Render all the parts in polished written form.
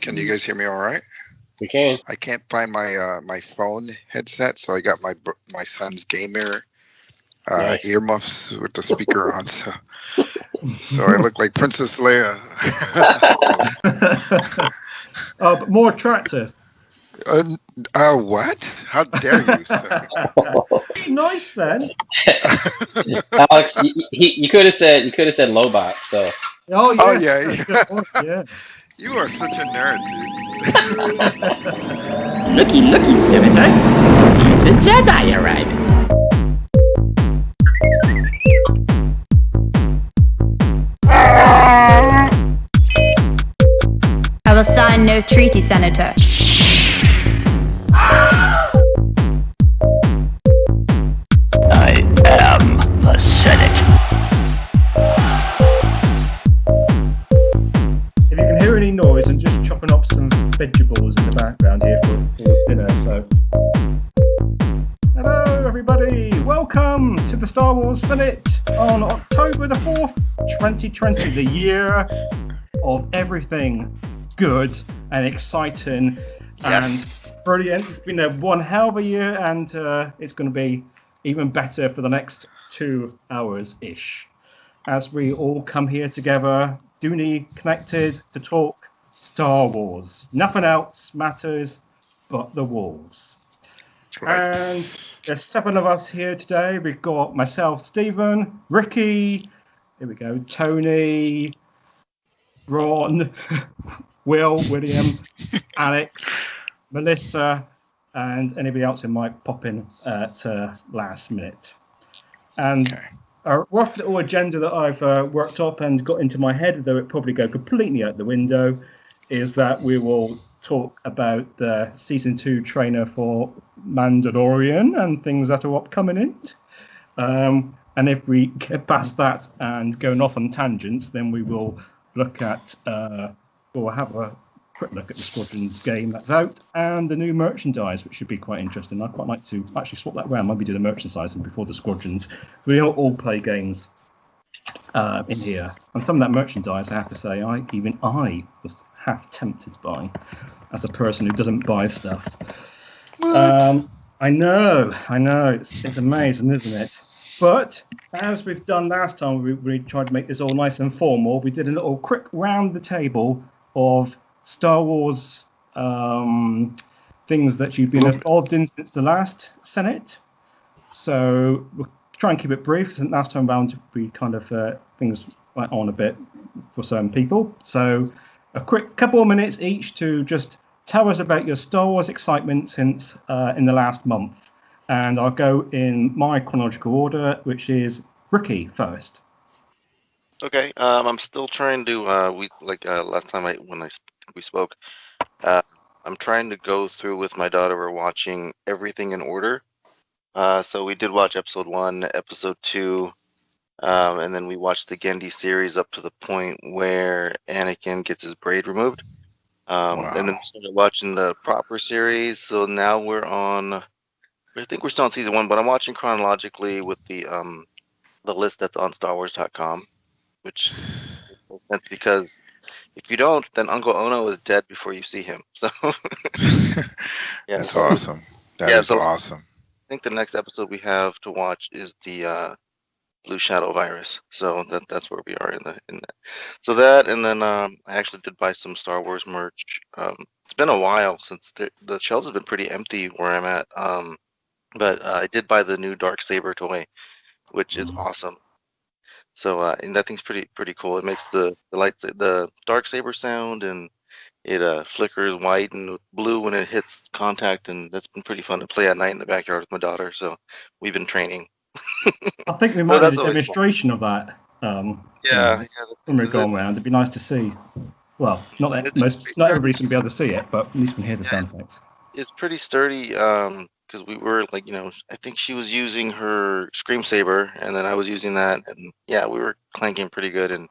Can you guys hear me all right? We can. I can't find my phone headset, so I got my son's gamer Nice. earmuffs with the speaker on. So I look like Princess Leia. Oh, but more attractive. What? How dare you, sir? Nice then. Alex, you could have said Lobot. So Oh yeah. Oh, yeah, yeah. Good point, yeah. You are such a nerd, dude. Looky, Senator. Decent Jedi arriving. I will sign no treaty, Senator. I am the Senate. If you can hear any noise, I'm just chopping up some vegetables in the background here for dinner. So, hello everybody, welcome to the Star Wars Senate on October the 4th, 2020, the year of everything good and exciting Yes. and brilliant. It's been one hell of a year, and it's going to be even better for the next 2 hours-ish as we all come here together, duly connected to talk Star Wars. Nothing else matters but the walls. Right. And there's 7 of us here today. We've got myself, Stephen, Ricky, here we go, Tony, Ron, William, Alex, Melissa, and anybody else who might pop in at last minute. And Okay. a rough little agenda that I've worked up and got into my head, though it probably go completely out the window, is that we will talk about the season 2 trailer for Mandalorian and things that are upcoming in it. And if we get past that and going off on tangents, then we will look at, we'll have a quick look at the Squadrons game that's out and the new merchandise, which should be quite interesting. I'd quite like to actually swap that around, maybe do the merchandising before the Squadrons. We all play games in here, and some of that merchandise, I have to say, I was half tempted by, as a person who doesn't buy stuff. I know, it's amazing, isn't it? But as we've done last time, we tried to make this all nice and formal. We did a little quick round the table of Star Wars things that you've been involved in since the last Senate. So we'll try and keep it brief, because last time round we kind of things went on a bit for some people. So a quick couple of minutes each to just tell us about your Star Wars excitement since in the last month. And I'll go in my chronological order, which is Ricky first. Okay, I'm still trying to last time we spoke, I'm trying to go through with my daughter. We're watching everything in order. So we did watch episode 1, episode 2, and then we watched the Gendy series up to the point where Anakin gets his braid removed. And then we started watching the proper series. So now I think we're still on season 1, but I'm watching chronologically with the list that's on StarWars.com, which makes sense because if you don't, then Uncle Ono is dead before you see him. So yeah, That's awesome. That is awesome. I think the next episode we have to watch is the Blue Shadow virus. So that's where we are in that. So that, and then I actually did buy some Star Wars merch. It's been a while since the shelves have been pretty empty where I'm at. But I did buy the new Dark Saber toy, which is awesome. So and that thing's pretty cool. It makes the Dark Saber sound, and it flickers white and blue when it hits contact, and that's been pretty fun to play at night in the backyard with my daughter. So we've been training. I think we might do a demonstration of that. When we're going around, it'd be nice to see. Well, not everybody's gonna be able to see it, but at least we can hear the sound effects. It's pretty sturdy. Because we were I think she was using her Scream Saber, and then I was using that, and yeah, we were clanking pretty good, and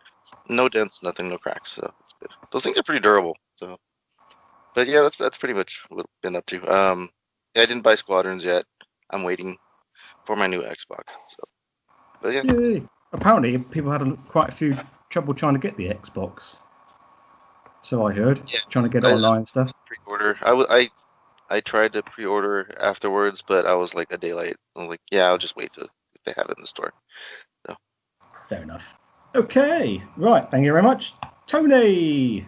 no dents, nothing, no cracks, so it's good. Those things are pretty durable. So, but yeah, that's pretty much what I've been up to. Yeah, I didn't buy Squadrons yet. I'm waiting for my new Xbox. So, but yeah. Yay. Apparently, people had quite a few trouble trying to get the Xbox. So I heard. Yeah. Trying to get it online and stuff. Pre-order. I tried to pre-order afterwards, but I was like a day late. I'm like, yeah, I'll just wait if they have it in the store. So. Fair enough. Okay. Right. Thank you very much. Tony.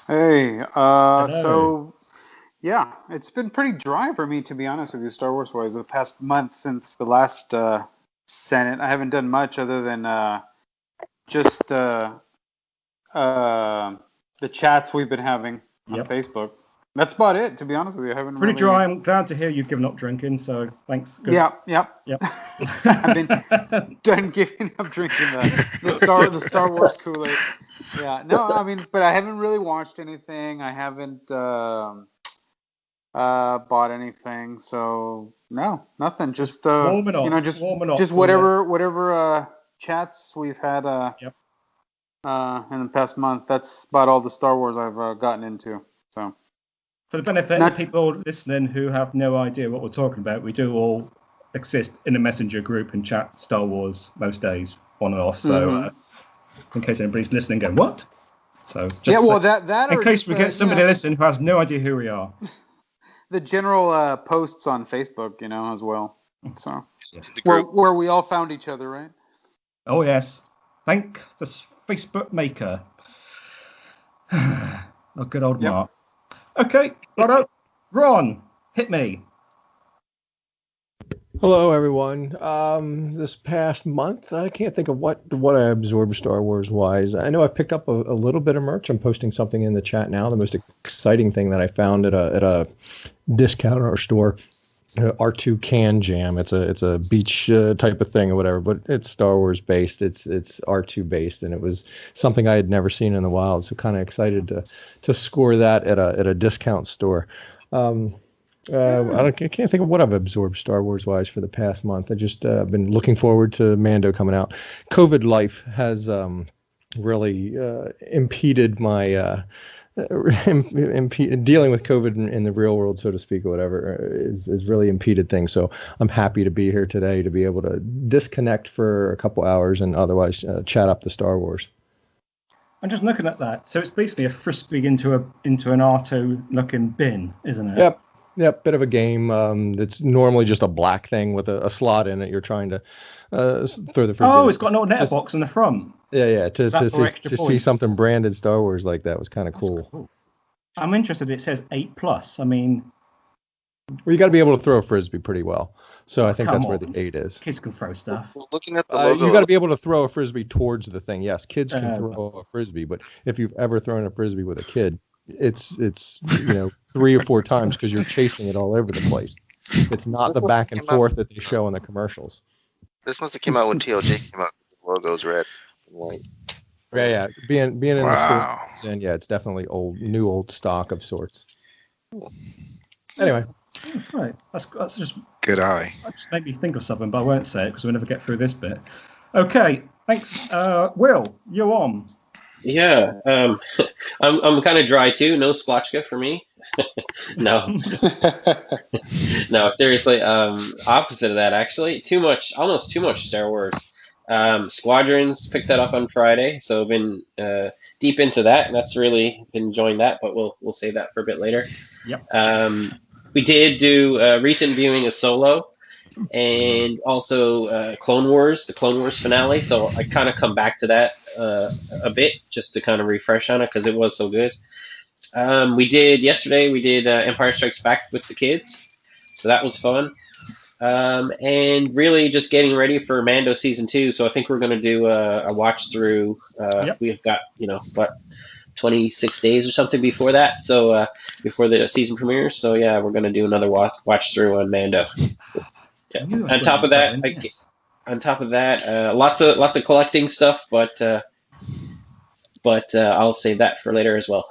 Hey, Hello. so yeah, it's been pretty dry for me, to be honest with you, Star Wars wise. The past month since the last Senate, I haven't done much other than just the chats we've been having on Yep. Facebook. That's about it, to be honest with you. I haven't Pretty really... dry. I'm glad to hear you've given up drinking. So thanks. Good. Yep. Yep. I've been done giving up drinking the Star Wars Kool-Aid. Yeah, no, I mean, but I haven't really watched anything. I haven't bought anything, so no, nothing. Just warming up. you know, just warming up. just whatever chats we've had Yep. in the past month. That's about all the Star Wars I've gotten into. So. For the benefit Not- of people listening who have no idea what we're talking about, we do all exist in a messenger group and chat Star Wars most days, on and off. So in case anybody's listening, going what? So just yeah, well, that in or case just, we get somebody listening who has no idea who we are. the general posts on Facebook, as well. So The group. where we all found each other, right? Oh yes, thank the Facebook maker. Oh, good old Yep. Mark. Okay, righto. Ron, hit me. Hello, everyone. This past month, I can't think of what I absorbed Star Wars wise. I know I picked up a little bit of merch. I'm posting something in the chat now. The most exciting thing that I found at a discount or store, R2 Can Jam. It's a beach type of thing or whatever, but it's Star Wars based. It's R2 based, and it was something I had never seen in the wild. So kind of excited to score that at a discount store. I can't think of what I've absorbed Star Wars wise for the past month. I just been looking forward to Mando coming out. COVID life has really impeded my dealing with COVID in the real world, so to speak, or whatever, is really impeded things. So I'm happy to be here today to be able to disconnect for a couple hours and otherwise chat up the Star Wars. I'm just looking at that. So it's basically a frisbee into an R2 looking bin, isn't it? Yep, bit of a game. It's normally just a black thing with a slot in it. You're trying to throw the frisbee. Oh, it's got an old letterbox in the front. Yeah. To see points? something branded Star Wars like that was kind of cool. I'm interested. It says 8+. I mean, well, you got to be able to throw a frisbee pretty well. So I think that's where the 8 is. Kids can throw stuff. Well, looking at the logo, You got to be able to throw a frisbee towards the thing. Yes, kids can throw a frisbee, but if you've ever thrown a frisbee with a kid, it's 3 or 4 times because you're chasing it all over the place. It's not the back and forth that they show in the commercials. This must have came out when TLJ came out. The logo's red and white. Yeah. Being in Wow. the store, and it's definitely old stock of sorts. Anyway. Right. That's just Good eye. that just made me think of something, but I won't say it because we'll never get through this bit. Okay. Thanks. Will, you're on. Yeah, I'm kind of dry too. No squatchka for me. No, no, seriously. Opposite of that, actually. Almost too much Star Wars. Squadrons picked that up on Friday, so I've been deep into that. And that's really been enjoying that, but we'll save that for a bit later. Yep. We did do a recent viewing of Solo, and also the Clone Wars finale. So I kind of come back to that a bit just to kind of refresh on it because it was so good. Yesterday we did Empire Strikes Back with the kids, so that was fun. And really just getting ready for Mando season 2. So I think we're going to do a watch through. Yep. We've got 26 days or something before that. So before the season premieres. So yeah, we're going to do another watch through on Mando. Yeah. On top of that, lots of collecting stuff, but I'll save that for later as well.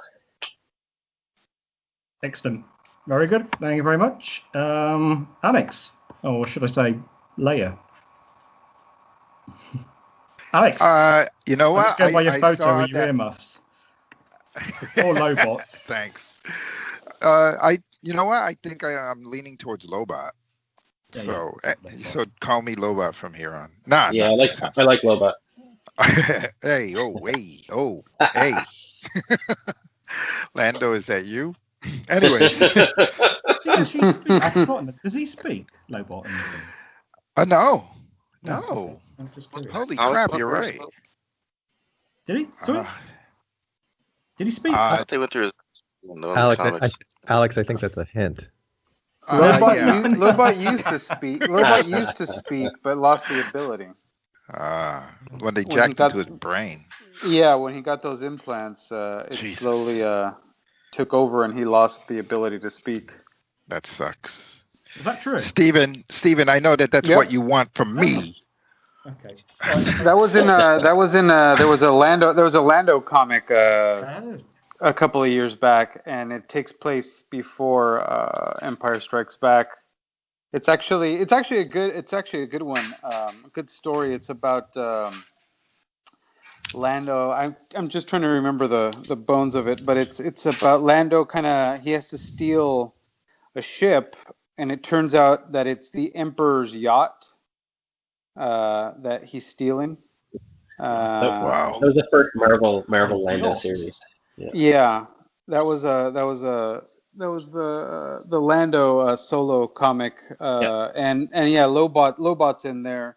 Excellent. Very good. Thank you very much. Alex, or should I say Leia? Alex. You know what? Let's go by your photo saw with your that. earmuffs. Or Lobot. Thanks. You know what? I think I'm leaning towards Lobot. Yeah, So yeah. so call me Lobot from here on. Nah. Yeah, I like Lobot. Hey, hey. Lando, is that you? Anyways, Does he actually speak? I've forgotten. Does he speak Lobot in the thing? no, No. no. I'm just curious. Holy I was crap, supposed- you're we were right. supposed- Did he? Sorry? Uh, Did he speak? I uh, thought they went through the Alex, comics. Alex, I think that's a hint. Lobot, yeah. Lobot used to speak. Lobot used to speak, but lost the ability. When they When he jacked got- into his brain. Yeah, when he got those implants, it Jesus. slowly took over, and he lost the ability to speak. That sucks. Is that true? Steven, I know that's Yep. what you want from me. Okay. There was a Lando comic Oh. a couple of years back, and it takes place before Empire Strikes Back. It's actually a good one, a good story. It's about Lando. I'm just trying to remember the bones of it, but it's about Lando. He has to steal a ship, and it turns out that it's the Emperor's yacht that he's stealing. Wow. That was the first Marvel Lando series. Yeah, that was the Lando solo comic, and yeah, Lobot's in there,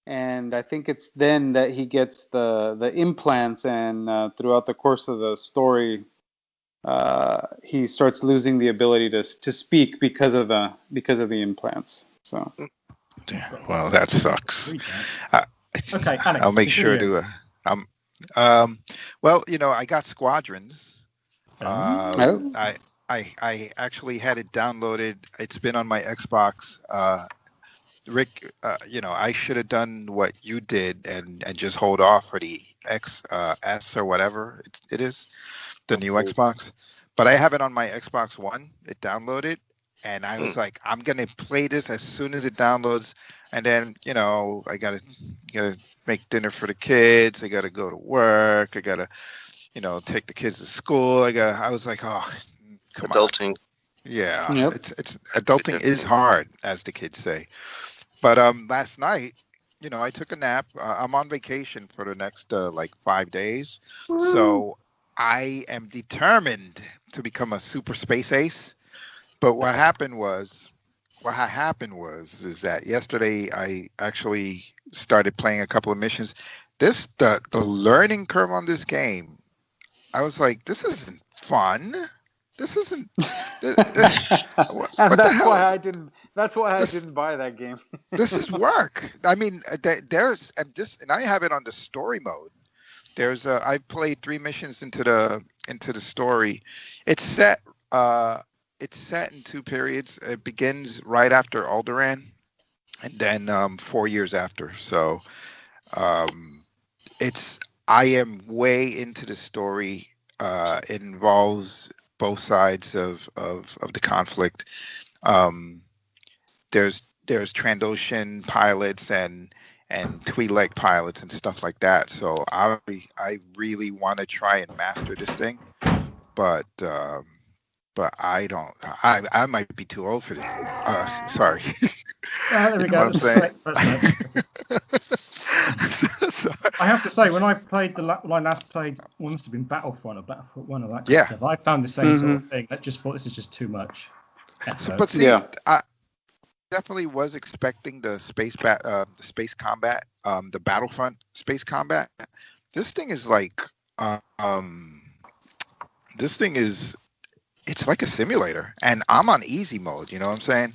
and I think it's then that he gets the implants, and throughout the course of the story, he starts losing the ability to speak because of the implants. So Damn, well, that sucks. Read that. Okay, Alex. I'll make sure continue. to. Well, I got Squadrons. Oh. I actually had it downloaded. It's been on my Xbox. Rick, I should have done what you did and just hold off for the S or whatever it is, the new Xbox. But I have it on my Xbox One. It downloaded, and I was like, I'm gonna play this as soon as it downloads. And then, I gotta make dinner for the kids. I gotta go to work. I gotta, take the kids to school. I was like, oh, come on. Adulting. Yeah, Yep. it's adulting is hard, as the kids say. But last night, I took a nap. I'm on vacation for the next 5 days, so I am determined to become a super space ace. But what happened was is that yesterday I actually started playing a couple of missions. The learning curve on this game, I was like, this isn't fun. This isn't. That's why I didn't buy that game. This is work. I mean, there's and I have it on the story mode. I played 3 missions into the story. It's set in 2 periods. It begins right after Alderaan, and then 4 years after. So, I am way into the story. It involves both sides of the conflict. There's Trandoshan pilots and Twi'lek pilots and stuff like that. So I really want to try and master this thing, but I don't. I might be too old for this. Sorry. There we You know go. what I'm saying? So- I have to say, when I last played, well, it must have been Battlefront or Battlefront 1 or that kind Yeah. of stuff, I found the same sort of thing. I just thought this is just too much. But see, Yeah. I definitely was expecting the space combat, the Battlefront space combat. This thing is like, it's like a simulator, and I'm on easy mode. You know what I'm saying?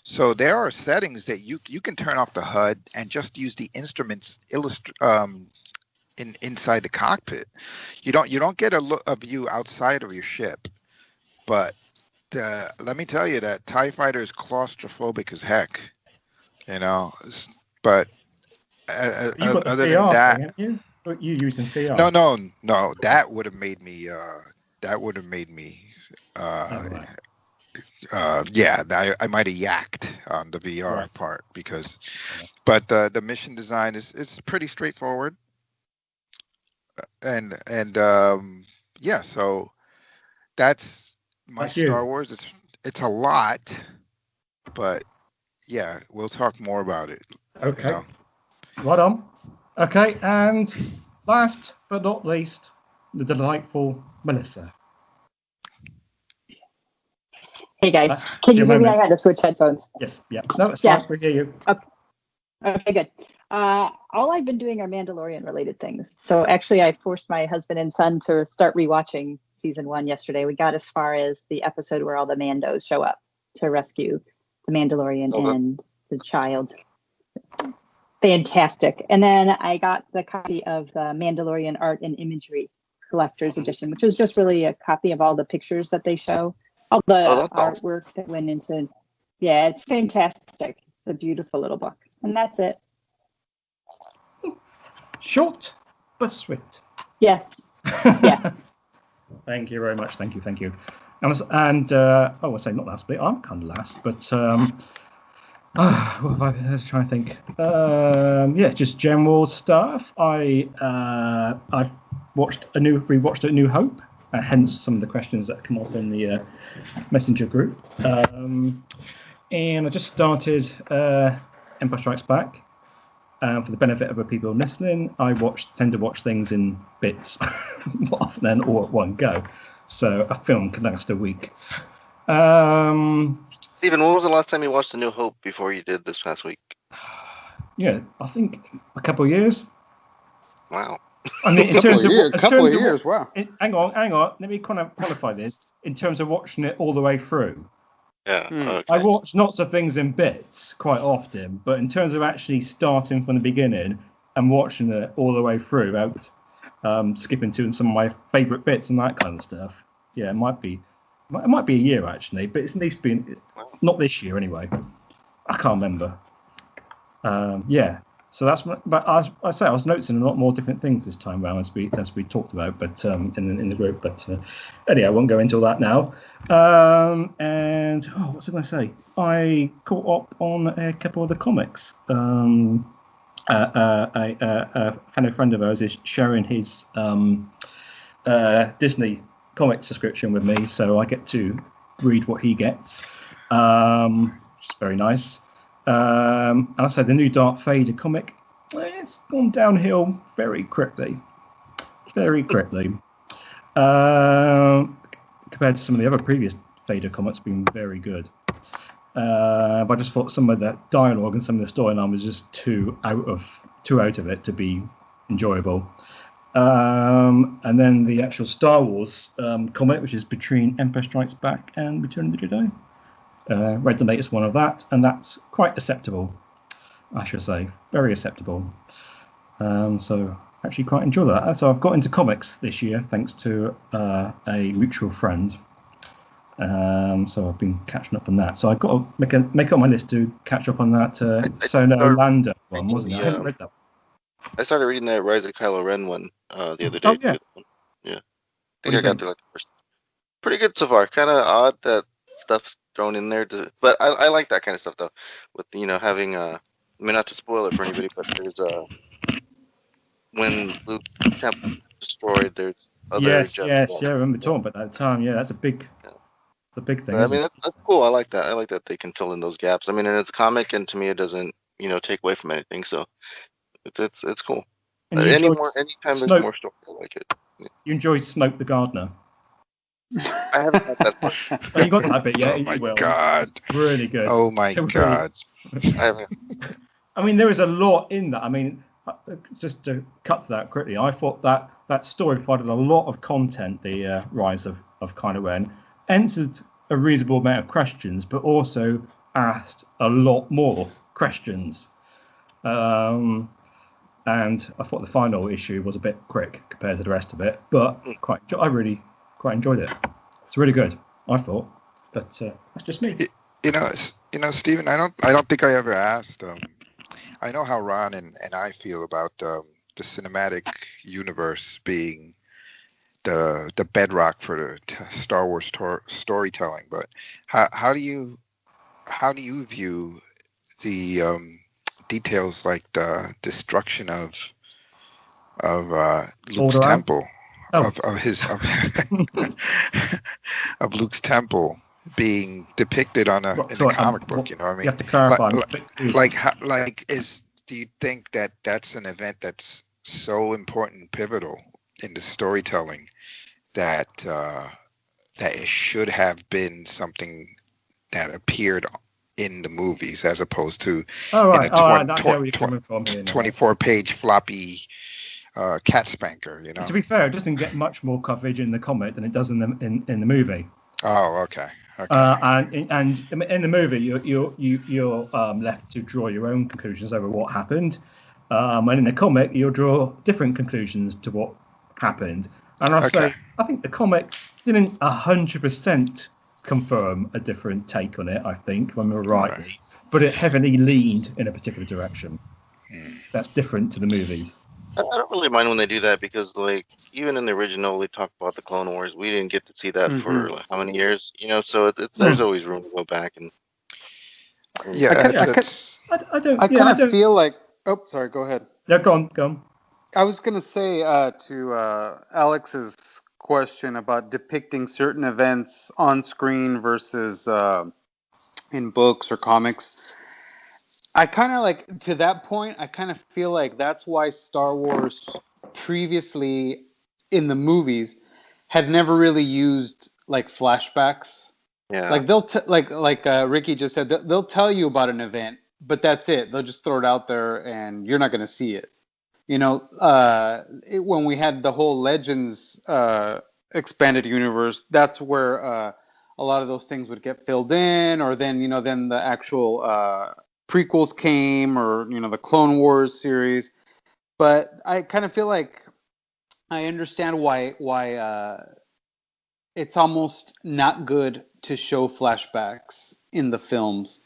So there are settings that you can turn off the HUD and just use the instruments inside the cockpit. You don't get a view outside of your ship, but let me tell you that TIE Fighter is claustrophobic as heck, but You've got the other VR than that, thing, haven't you? Or you using VR? no, that would have made me yeah, I might have yacked on the VR Right. part but the mission design is pretty straightforward, and yeah, so that's my That's you. Star Wars. It's a lot, but yeah, we'll talk more about it. Okay. Right on. Okay, and last but not least, the delightful Melissa. Hey guys, can see you a hear me? moment. I had to switch headphones. Yes, yeah. No, it's Yeah. fine. We hear you. Okay, good. All I've been doing are Mandalorian related things. So actually, I forced my husband and son to start rewatching season 1 yesterday. We got as far as the episode where all the Mandos show up to rescue the Mandalorian and the child. Fantastic. And then I got the copy of the Mandalorian Art and Imagery Collector's Edition, which is just really a copy of all the pictures that they show, all the artwork that went into. Yeah, it's fantastic. It's a beautiful little book. And that's it. Short but sweet. Yeah. Yeah. Thank you very much. Thank you. And I'll say not last, but I'm kind of last. But let's try and think. Yeah, just general stuff. I've rewatched A New Hope. Hence some of the questions that come up in the messenger group. And I just started Empire Strikes Back. For the benefit of the people listening, I tend to watch things in bits rather than all at one go. So a film can last a week. Stephen, when was the last time you watched A New Hope before you did this past week? Yeah, I think a couple of years. Wow. I mean, in terms of years. Wow. Hang on. Let me kind of qualify this. In terms of watching it all the way through. Yeah. Okay. I watch lots of things in bits quite often, but in terms of actually starting from the beginning and watching it all the way through, without skipping to some of my favourite bits and that kind of stuff. Yeah, it might be a year actually, but it's at least been not this year anyway. I can't remember. Yeah. So that's. But I was noticing a lot more different things this time around as we talked about, but in the group. But anyway, I won't go into all that now. And what's I going to say? I caught up on a couple of the comics. A fellow friend of ours is sharing his Disney comic subscription with me, so I get to read what he gets, which is very nice. And I say the new Darth Vader comic, it's gone downhill very quickly. Compared to some of the other previous Vader comics, been very good. But I just thought some of the dialogue and some of the storyline was just too out of it to be enjoyable. And then the actual Star Wars comic, which is between Empire Strikes Back and Return of the Jedi. Read the latest one of that, and that's quite acceptable, I should say. Very acceptable. So actually quite enjoy that. So I've got into comics this year thanks to a mutual friend. So I've been catching up on that. So I've got to make up my list to catch up on that Solo Lander one, wasn't it? I haven't read that. I started reading that Rise of Kylo Ren one the other day. Oh, yeah. Yeah. I think I got through like the first. Pretty good so far. Kind of odd that stuff's thrown in there, but I like that kind of stuff though. With having I mean, not to spoil it for anybody, but there's when Luke's temple destroyed, there's other. Yes. I remember talking about that at the time. Yeah, that's a big thing. But, I mean, that's cool. I like that. I like that they can fill in those gaps. I mean, and it's comic, and to me, it doesn't take away from anything. So it's cool. Anytime there's more story, I like it. Yeah. You enjoy Snoke the Gardener? I haven't had that far. Oh, you got that bit, yeah? Oh my god! Really good. Oh my god! I haven't. I mean, there is a lot in that. I mean, just to cut to that quickly, I thought that story provided a lot of content. The Rise of Kylo Ren answered a reasonable amount of questions, but also asked a lot more questions. And I thought the final issue was a bit quick compared to the rest of it, but I really quite enjoyed it. It's really good, I thought. But that's just me. Stephen, I don't think I ever asked. I know how Ron and I feel about the cinematic universe being the bedrock for the Star Wars storytelling. But how do you view the details like the destruction of Luke's temple, of Luke's temple being depicted in the comic book? You know what I mean? You have to clarify. Do you think that that's an event that's so important and pivotal in the storytelling that it should have been something that appeared in the movies, as opposed to Oh, right. in a I get where you're coming from here now. 24-page floppy cat spanker. To be fair, it doesn't get much more coverage in the comic than it does in the movie. Oh, okay. And in the movie, you're left to draw your own conclusions over what happened. And in the comic, you'll draw different conclusions to what happened. And I'll say, I think the comic didn't 100% confirm a different take on it, I think, when we were rightly, but it heavily leaned in a particular direction. That's different to the movies. I don't really mind when they do that, because, like, even in the original, they talk about the Clone Wars. We didn't get to see that for like, how many years, so there's always room to go back and. Yeah, I kind of feel like. Oh, sorry. Go ahead. Yeah, go on. I was gonna say to Alex's question about depicting certain events on screen versus in books or comics. I kind of like, to that point, I kind of feel like that's why Star Wars previously in the movies has never really used like flashbacks. Yeah. Like they'll like Ricky just said, they'll tell you about an event, but that's it. They'll just throw it out there and you're not going to see it. When we had the whole Legends expanded universe, that's where a lot of those things would get filled in, or then then the actual prequels came, or the Clone Wars series. But I kind of feel like I understand why it's almost not good to show flashbacks in the films,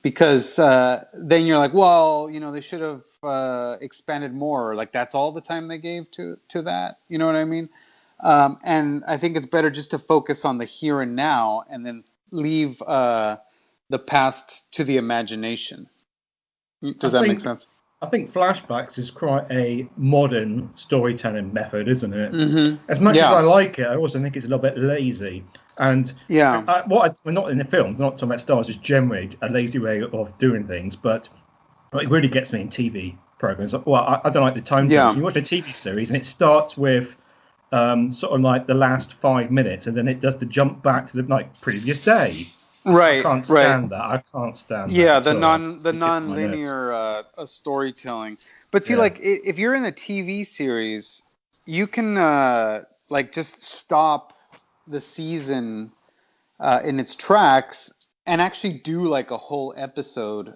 because then you're like, well, they should have expanded more. Like that's all the time they gave to that. You know what I mean? And I think it's better just to focus on the here and now, and then leave the past to the imagination. Does that make sense? I think flashbacks is quite a modern storytelling method, isn't it? Mm-hmm. As much as I like it, I also think it's a little bit lazy. And we're not in the films, not talking about Star Wars, just generally a lazy way of doing things. But it really gets me in TV programs. Well, I don't like the time. Yeah. You watch a TV series and it starts with sort of like the last 5 minutes, and then it does the jump back to the previous day. Right. I can't stand that. I can't stand that. Yeah, the non-linear storytelling. But see, like if you're in a TV series, you can just stop the season in its tracks and actually do like a whole episode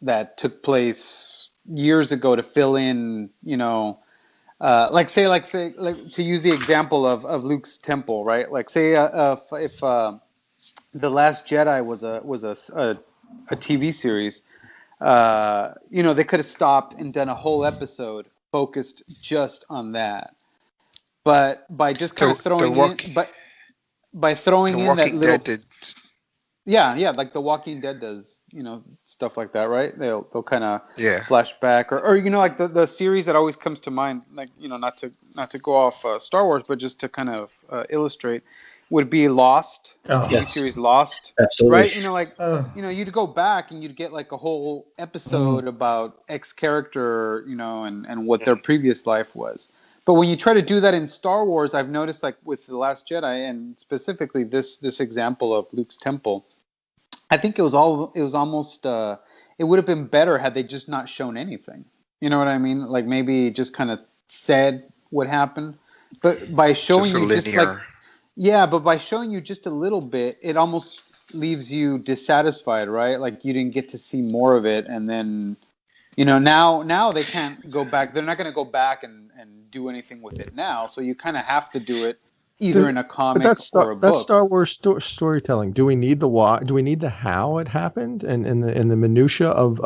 that took place years ago to fill in, to use the example of Luke's temple, right? Like say if The Last Jedi was a TV series, they could have stopped and done a whole episode focused just on that. But by just kind of throwing by throwing in that little, like The Walking Dead does, stuff like that, right? They'll kind of flash back, or like the series that always comes to mind, like not to go off Star Wars, but just to kind of illustrate, would be Lost. The series Lost. Absolutely. Right? You'd go back and you'd get like a whole episode about X character, and what their previous life was. But when you try to do that in Star Wars, I've noticed, like with The Last Jedi, and specifically this example of Luke's temple, I think it was almost it would have been better had they just not shown anything. You know what I mean? Like maybe just kind of said what happened, but by showing but by showing you just a little bit, it almost leaves you dissatisfied, right? Like you didn't get to see more of it, and then now they can't go back. They're not going to go back and do anything with it now. So you kind of have to do it either in a comic or a book. That's Star Wars storytelling. Do we need the why? Do we need the how it happened? And the minutia of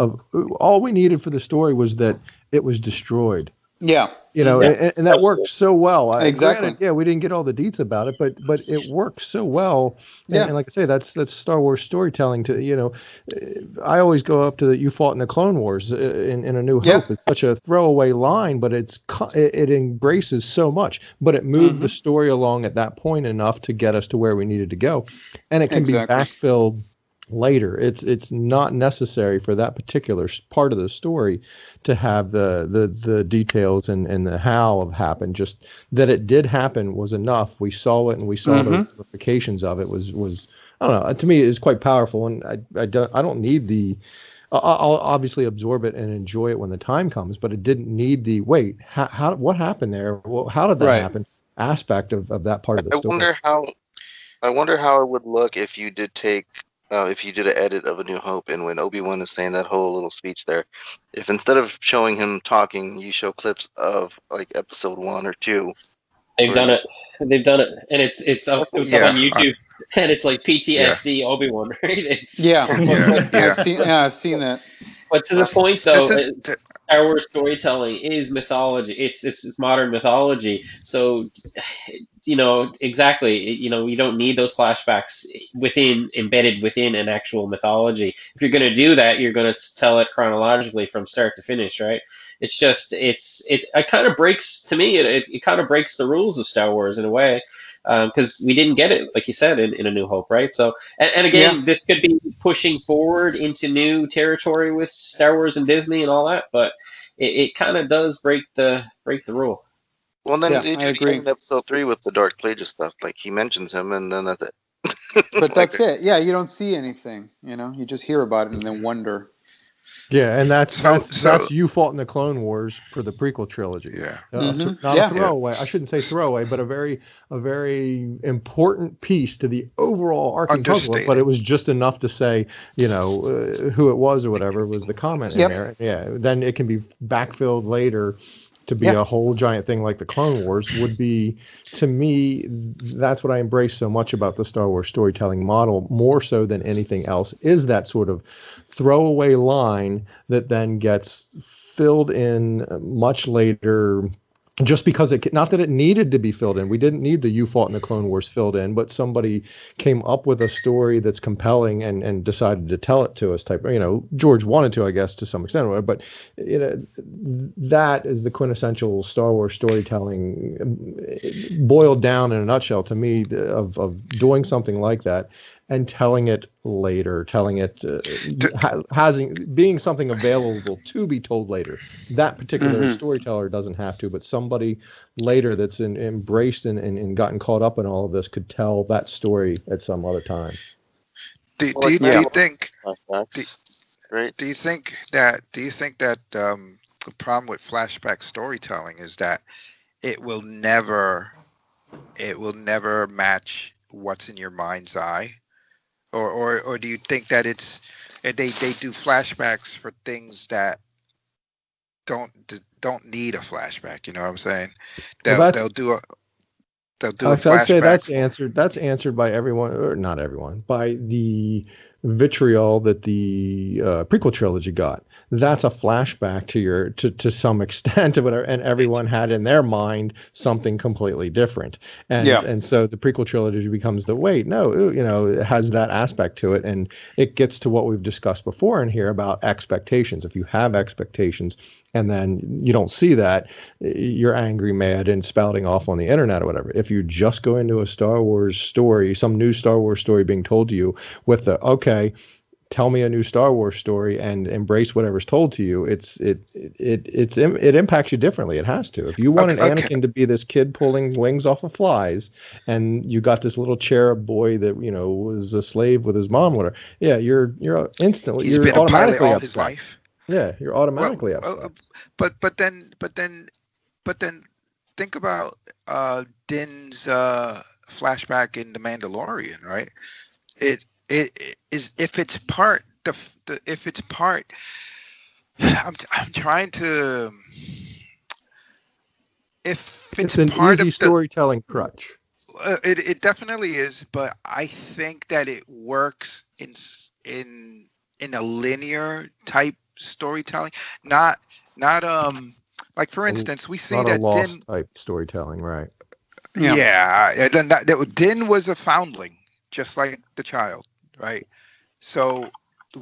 all we needed for the story was that it was destroyed. Yeah. And that worked so well. Exactly. Granted, we didn't get all the deets about it, but it worked so well. And like I say, that's Star Wars storytelling. I always go up to you fought in the Clone Wars in A New Hope. It's such a throwaway line, but it embraces so much. But it moved the story along at that point enough to get us to where we needed to go, and it can be backfilled later. It's not necessary for that particular part of the story to have the details and the how of happened. Just that it did happen was enough. We saw it, and we saw the ramifications of it was I don't know. To me, it's quite powerful, and I don't need the. I'll obviously absorb it and enjoy it when the time comes, but it didn't need the wait. What happened there? Well, how did that Right. happen? Aspect of that part of the I story. wonder how it would look if you did if you did an edit of A New Hope, and when Obi-Wan is saying that whole little speech there, if instead of showing him talking, you show clips of like episode 1 or 2. They've done it. They've done it, and it's up Yeah, on YouTube, and it's like yeah, PTSD Obi-Wan, right? It's Yeah, yeah, yeah. I've seen that. But to the point, This though, is Star Wars storytelling is mythology. It's modern mythology. So, exactly. You don't need those flashbacks embedded within an actual mythology. If you're going to do that, you're going to tell it chronologically from start to finish, right? It's just it kind of breaks to me. It kind of breaks the rules of Star Wars in a way. Because we didn't get it, like you said, in A New Hope, right? So, and again, this could be pushing forward into new territory with Star Wars and Disney and all that, but it kind of does break the rule. Well, then Yeah, they I do it agree. in episode 3 with the Darth Plagueis stuff. Like he mentions him, and then that's it. But that's it. Yeah, you don't see anything. You just hear about it and then wonder. Yeah, and that's So- that's you fought in the Clone Wars for the prequel trilogy. yeah. Mhm. Not Yeah. a throwaway. I shouldn't say throwaway, but a very important piece to the overall arcing puzzle. Understated. But it was just enough to say, who it was or whatever was the comment Yep. in there. Yeah, then it can be backfilled later to be Yeah. a whole giant thing like the Clone Wars would be. To me, that's what I embrace so much about the Star Wars storytelling model, more so than anything else, is that sort of throwaway line that then gets filled in much later, just because not that it needed to be filled in. We didn't need the "you fought in the Clone Wars" filled in, but somebody came up with a story that's compelling and decided to tell it to us. George wanted to, I guess, to some extent, but that is the quintessential Star Wars storytelling, boiled down in a nutshell to me, of doing something like that and telling it later, telling it being something available to be told later. That particular storyteller doesn't have to, but somebody later that's embraced and gotten caught up in all of this could tell that story at some other time. Do Well, you yeah. think Flashbacks, right? do you think that the problem with flashback storytelling is that it will never match what's in your mind's eye? Or do you think that they do flashbacks for things that don't need a flashback? You know what I'm saying? They'll do a flashback. I'd say that's answered by everyone, or not everyone, by the vitriol that the prequel trilogy got. That's a flashback to some extent of whatever, and everyone had in their mind something completely different. And so the prequel trilogy becomes it has that aspect to it, and it gets to what we've discussed before in here about expectations. If you have expectations and then you don't see that, you're angry, mad, and spouting off on the internet or whatever. If you just go into a Star Wars story, some new Star Wars story being told to you with tell me a new Star Wars story and embrace whatever's told to you, it impacts you differently. It has to. If you want Anakin to be this kid pulling wings off of flies, and you got this little cherub boy that was a slave with his mom, whatever. Yeah, you're instantly. He's you're been a pilot all upset. his life. Yeah, you're automatically upset. But then think about Din's flashback in The Mandalorian, right? It is, if it's part if it's part. I'm trying to. If it's an part easy of storytelling crutch. It definitely is, but I think that it works in a linear type storytelling, not like, for instance, we see not that a lost Din type storytelling, right? Din was a foundling, just like the child, right? So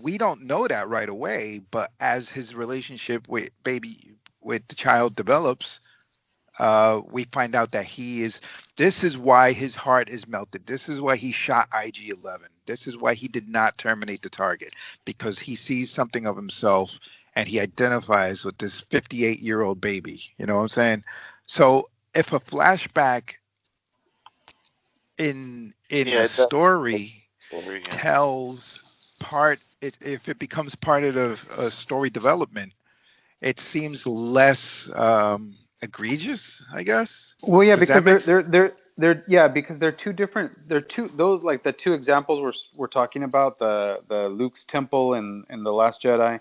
we don't know that right away, but as his relationship with the child develops, we find out that this is why his heart is melted. This is why he shot IG-11. This is why he did not terminate the target, because he sees something of himself and he identifies with this 58-year-old baby. You know what I'm saying? So if a flashback in a story Story, yeah. tells if it becomes part of the story development, it seems less egregious, I guess. Well, yeah, Does that because make because they're two different. They're two those like the two examples we're talking about, the Luke's temple in the Last Jedi,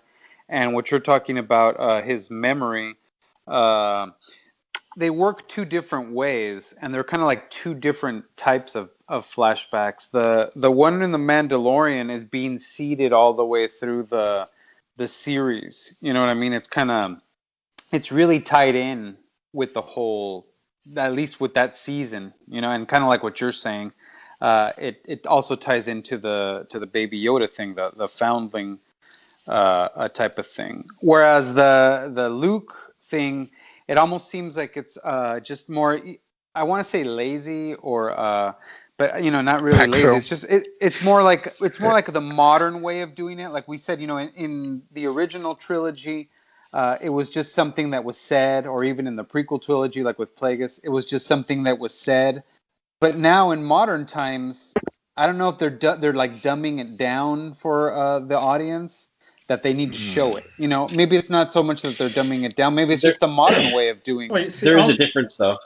and what you're talking about, his memory. They work two different ways, and they're kind of like two different types of flashbacks. The one in the Mandalorian is being seeded all the way through the series. You know what I mean? It's really tied in with the whole, at least with that season, and kind of like what you're saying, it also ties into the Baby Yoda thing, the foundling type of thing. Whereas the Luke thing, it almost seems like it's just more, I want to say lazy or but not really lazy. It's just it's more like the modern way of doing it. Like we said, in the original trilogy, it was just something that was said, or even in the prequel trilogy, like with Plagueis, it was just something that was said. But now in modern times, I don't know if they're like dumbing it down for the audience, that they need to show it. Maybe it's not so much that they're dumbing it down. Maybe it's just the modern way of doing it. There is a difference, though.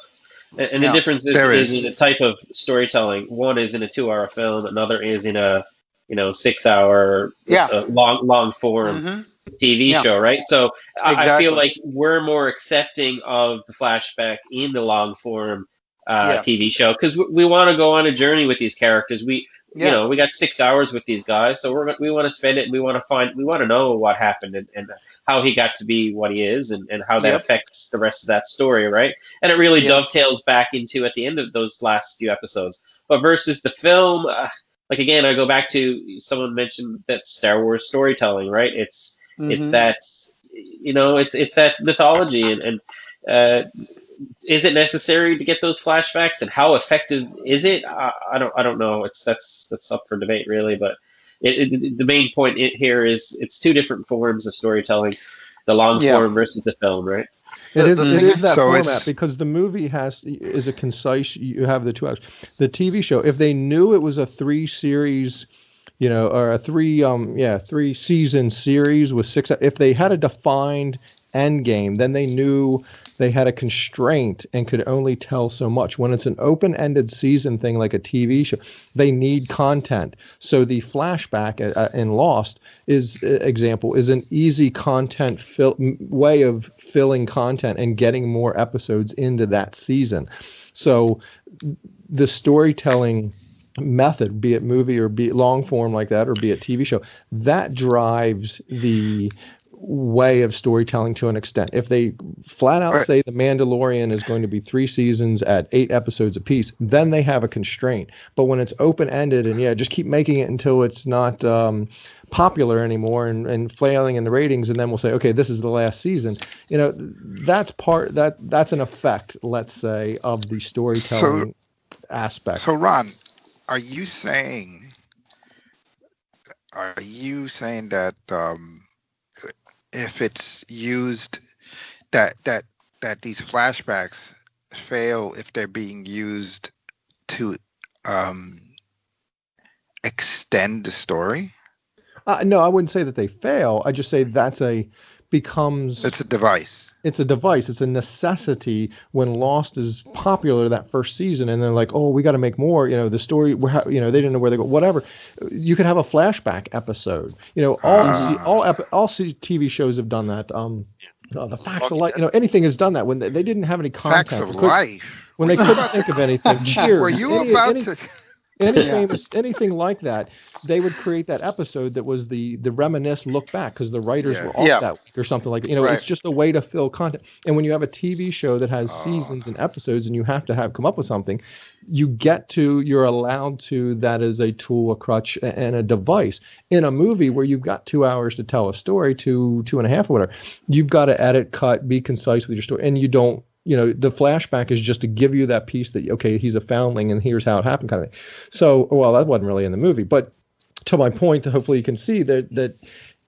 And the difference is in the type of storytelling. One is in a 2-hour film. Another is in a 6-hour long form TV show, right? So exactly. I feel like we're more accepting of the flashback in the long form TV show, because we want to go on a journey with these characters. We got 6 hours with these guys, so we want to spend it, and we want to know what happened and how he got to be what he is, and how that affects the rest of that story, right? And it really dovetails back into at the end of those last few episodes. But versus the film, like again, I go back to someone mentioned that Star Wars storytelling, right? It's that it's that mythology, and is it necessary to get those flashbacks, and how effective is it? I don't know. That's up for debate, really. But the main point here is it's two different forms of storytelling: the long form versus the film, right? It is that format, because the movie is a concise. You have the 2 hours. The TV show, if they knew it was a 3-series, or a 3-season series with 6, if they had a defined end game, then they knew they had a constraint and could only tell so much. When it's an open-ended season thing like a TV show, they need content. So the flashback in Lost is an easy content way of filling content and getting more episodes into that season. So the storytelling method, be it movie or be it long form like that, or be it TV show, that drives the way of storytelling to an extent. If they flat out say The Mandalorian is going to be 3 seasons at 8 episodes apiece, then they have a constraint. But when it's open-ended and just keep making it until it's not popular anymore and flailing in the ratings, and then we'll say, okay, this is the last season. That's that's an effect, let's say, of the storytelling aspect. So Ron, are you saying that if it's used, that these flashbacks fail if they're being used to extend the story? No, I wouldn't say that they fail. I just say it's a device. It's a device. It's a necessity when Lost is popular that first season, and they're like, oh, we got to make more. The story, they didn't know where they go. Whatever. You could have a flashback episode. All TV shows have done that. The Facts of Life. Anything has done that when they didn't have any content. Facts of Life. When they couldn't think of anything. Cheers. Were you about to? Anything like that, they would create that episode that was the reminisce look back, because the writers were off that week or something like that. It's just a way to fill content. And when you have a TV show that has seasons and episodes, and you have to come up with something, you're allowed to, that is a tool, a crutch, and a device. In a movie where you've got 2 hours to tell a story, 2.5 or whatever, you've got to edit, cut, be concise with your story, and you don't. The flashback is just to give you that piece that, okay, he's a foundling and here's how it happened, kind of thing. So, well, that wasn't really in the movie, but to my point, hopefully you can see that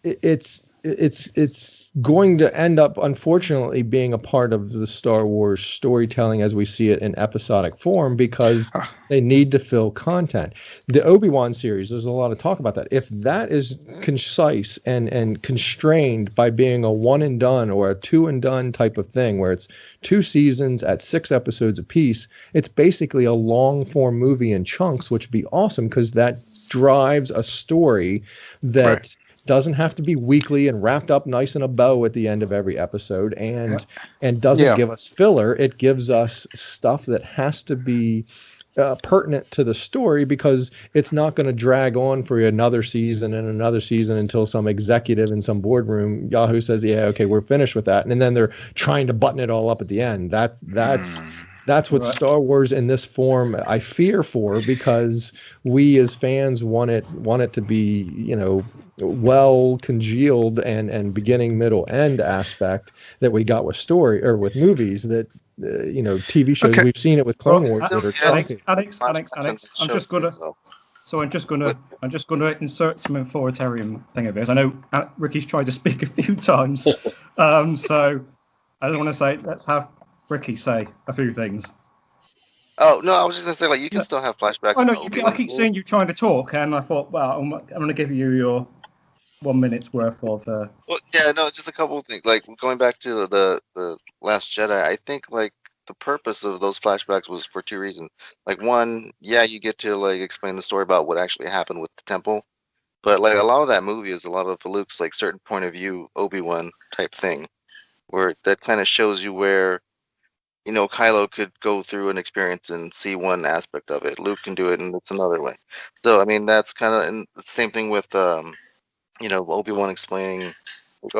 it's it's going to end up, unfortunately, being a part of the Star Wars storytelling as we see it in episodic form, because they need to fill content. The Obi-Wan series, there's a lot of talk about that. If that is concise and constrained by being a one and done or a two and done type of thing, where it's 2 seasons at 6 episodes apiece, it's basically a long form movie in chunks, which would be awesome because that drives a story that doesn't have to be weekly and wrapped up nice in a bow at the end of every episode, and doesn't give us filler. It gives us stuff that has to be pertinent to the story, because it's not going to drag on for another season and another season until some executive in some boardroom, Yahoo, says, yeah, okay, we're finished with that, and then they're trying to button it all up at the end. That's what Star Wars in this form I fear for, because we as fans want it to be, well congealed and beginning, middle, end aspect that we got with story or with movies that TV shows. We've seen it with Clone Wars that are chunky. Alex, I'm just gonna insert some authoritarian thing of this. I know Ricky's tried to speak a few times, so I just want to say, let's have Ricky say a few things. Oh no, I was just gonna say, like, you can still have flashbacks. I know I keep seeing you trying to talk, and I thought, well, I'm gonna give you your 1 minute's worth of. Well, yeah, no, just a couple of things. Like, going back to the Last Jedi, I think, like, the purpose of those flashbacks was for 2 reasons. Like, one, yeah, you get to, like, explain the story about what actually happened with the temple, but, like, a lot of that movie is a lot of Luke's, like, certain point of view Obi-Wan type thing, where that kind of shows you where, Kylo could go through an experience and see one aspect of it. Luke can do it, and it's another way. So, I mean, that's kind of, and the same thing with Obi-Wan explaining, like,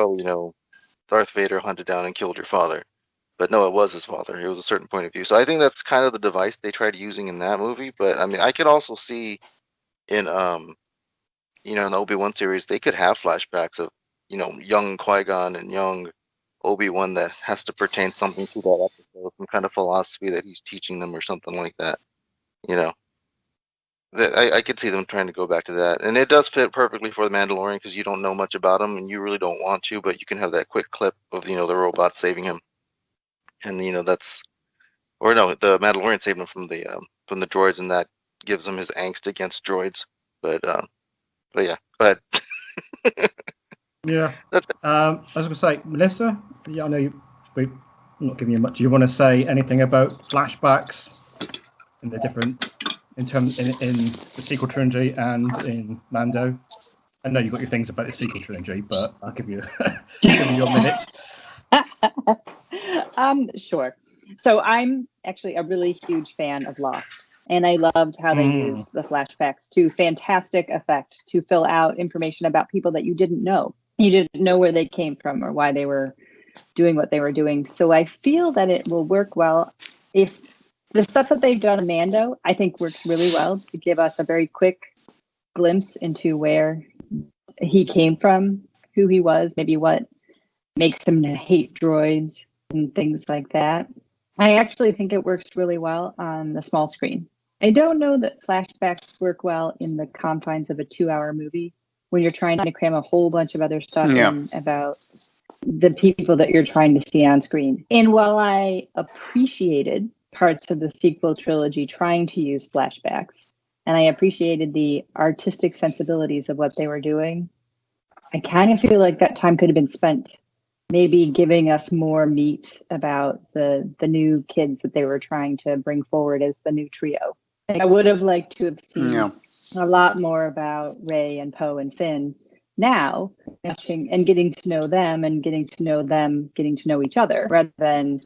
Darth Vader hunted down and killed your father. But no, it was his father. It was a certain point of view. So I think that's kind of the device they tried using in that movie. But I mean, I could also see in in the Obi-Wan series, they could have flashbacks of, young Qui-Gon and young Obi-Wan that has to pertain something to that episode, some kind of philosophy that he's teaching them or something like that. I could see them trying to go back to that, and it does fit perfectly for the Mandalorian, because you don't know much about him and you really don't want to, but you can have that quick clip of the robot saving him, and the Mandalorian saving him from the droids, and that gives him his angst against droids. But yeah, go ahead. Yeah. I was going to say, Melissa, I know we're not giving you much. Do you want to say anything about flashbacks and the different, in the sequel trilogy and in Mando? I know you've got your things about the sequel trilogy, but I'll give you your minute. Sure. So I'm actually a really huge fan of Lost. And I loved how they used the flashbacks to fantastic effect to fill out information about people that you didn't know. You didn't know where they came from or why they were doing what they were doing. So I feel that it will work well. If the stuff that they've done in Mando, I think works really well to give us a very quick glimpse into where he came from, who he was, maybe what makes him hate droids and things like that. I actually think it works really well on the small screen. I don't know that flashbacks work well in the confines of a 2-hour movie when you're trying to cram a whole bunch of other stuff in about the people that you're trying to see on screen. And while I appreciated parts of the sequel trilogy trying to use flashbacks, and I appreciated the artistic sensibilities of what they were doing, I kind of feel like that time could have been spent maybe giving us more meat about the new kids that they were trying to bring forward as the new trio. I would have liked to have seen a lot more about Rey and Poe and Finn now, watching and getting to know them and getting to know them, getting to know each other, rather than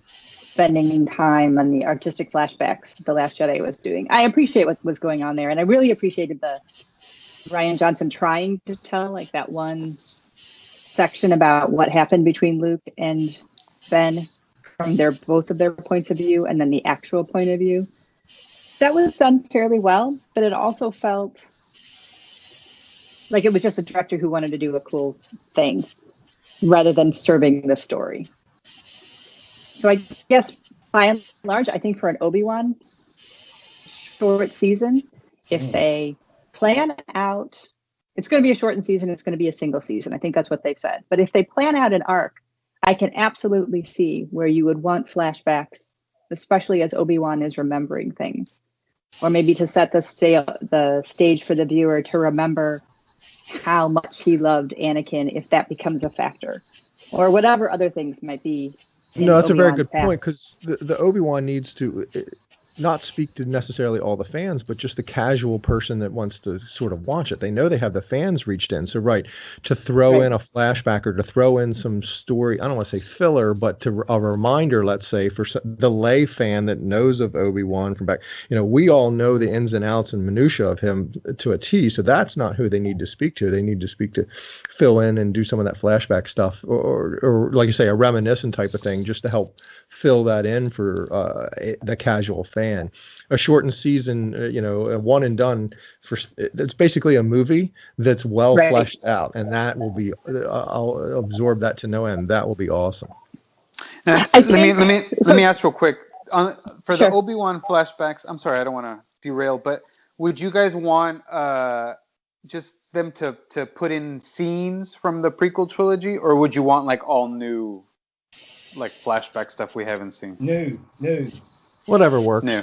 spending time on the artistic flashbacks The Last Jedi was doing. I appreciate what was going on there, and I really appreciated the Rian Johnson trying to tell like that one section about what happened between Luke and Ben from both of their points of view, and then the actual point of view. That was done fairly well, but it also felt like it was just a director who wanted to do a cool thing rather than serving the story. So I guess by and large, I think for an Obi-Wan short season, if they plan out It's going to be a shortened season. It's going to be a single season. I think that's what they've said. But if they plan out an arc, I can absolutely see where you would want flashbacks, especially as Obi-Wan is remembering things, or maybe to set the stage for the viewer to remember how much he loved Anakin, if that becomes a factor, or whatever other things might be. No, that's a very good past. point, because the Obi-Wan needs to not speak to necessarily all the fans, but just the casual person that wants to sort of watch it. They know they have the fans reached in. So, to throw in a flashback or to throw in some story, I don't want to say filler, but to a reminder, let's say, for the lay fan that knows of Obi-Wan from back, we all know the ins and outs and minutia of him to a T. So that's not who they need to speak to. They need to speak to fill in and do some of that flashback stuff, or like you say, a reminiscent type of thing, just to help fill that in for the casual fan. A shortened season, a one and done, it's basically a movie that's well fleshed out, and that will be, I'll absorb that to no end. That will be awesome. Now, let me ask real quick for the Obi-Wan flashbacks. I'm sorry, I don't want to derail, but would you guys want just them to put in scenes from the prequel trilogy, or would you want like all new, like flashback stuff we haven't seen? New. Whatever works. New.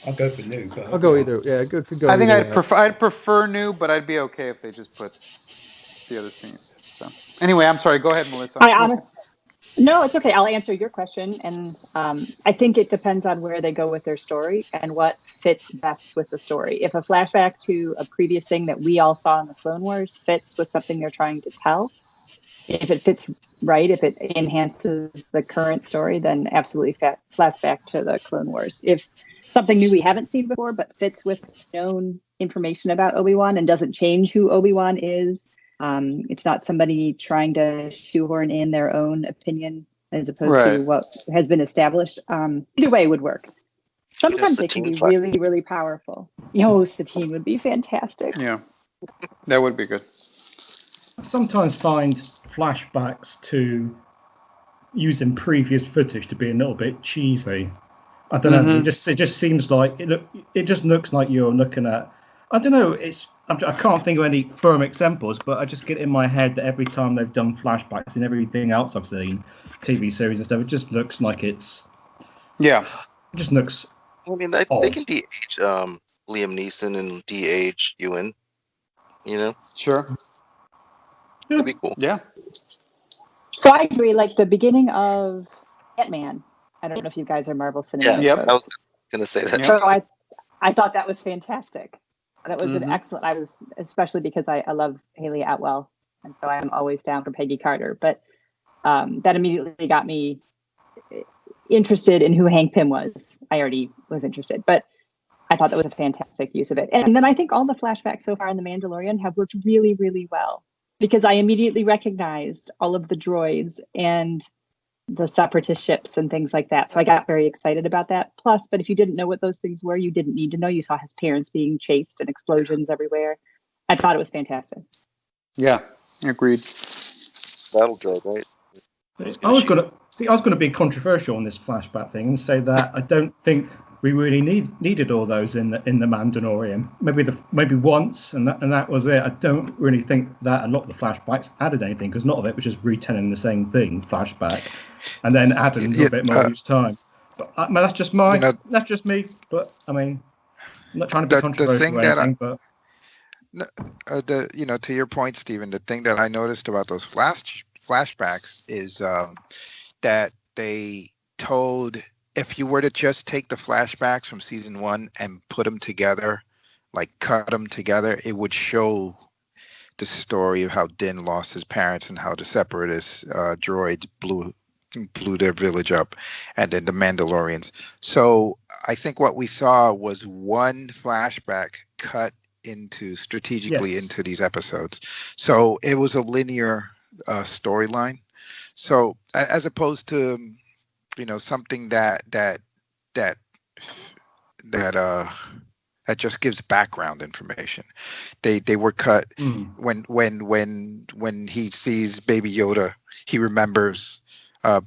I'll go for new. I'll go either. Yeah, could go. I think I'd prefer new, but I'd be okay if they just put the other scenes. So anyway, I'm sorry. Go ahead, Melissa. No, it's okay. I'll answer your question, and I think it depends on where they go with their story and what fits best with the story. If a flashback to a previous thing that we all saw in the Clone Wars fits with something they're trying to tell, if it fits right, if it enhances the current story, then absolutely flashback to the Clone Wars. If something new we haven't seen before but fits with known information about Obi-Wan and doesn't change who Obi-Wan is, it's not somebody trying to shoehorn in their own opinion as opposed to what has been established, either way would work. Sometimes they can be really, really powerful. Satine would be fantastic. Yeah, that would be good. I sometimes find flashbacks to using previous footage to be a little bit cheesy. I don't know. It just seems like it just looks like you're looking at. I don't know. I can't think of any firm examples, but I just get in my head that every time they've done flashbacks in everything else I've seen, TV series and stuff, it just looks like it's. Yeah. It just looks. I mean, they can de-age Liam Neeson and de-age Ewan. Sure. That'd be cool. Yeah. So I agree. Like the beginning of Ant-Man. I don't know if you guys are Marvel Cinematic. Yeah. I was gonna say that. So I thought that was fantastic. That was an excellent. I was especially because I love Haley Atwell, and so I'm always down for Peggy Carter. But that immediately got me interested in who Hank Pym was. I already was interested, but I thought that was a fantastic use of it. And then I think all the flashbacks so far in The Mandalorian have worked really, really well, because I immediately recognized all of the droids and the separatist ships and things like that. So I got very excited about that. Plus, but if you didn't know what those things were, you didn't need to know. You saw his parents being chased and explosions everywhere. I thought it was fantastic. Yeah, agreed. Battle droid, right? I was gonna be controversial on this flashback thing and say that I don't think we really needed all those in the Mandalorian. Maybe once, and that was it. I don't really think that a lot of the flashbacks added anything, because a lot of it was just retelling the same thing, flashback, and then adding a little bit more each time. But that's just that's just me. But I mean, I'm not trying to be controversial or anything, but. To your point, Stephen, the thing that I noticed about those flashbacks is that they told, if you were to just take the flashbacks from season 1 and put them together, like cut them together, it would show the story of how Din lost his parents and how the separatist droids blew their village up, and then the Mandalorians. So I think what we saw was one flashback cut strategically into these episodes. So it was a linear storyline. So as opposed to something that just gives background information. They were cut when he sees Baby Yoda, he remembers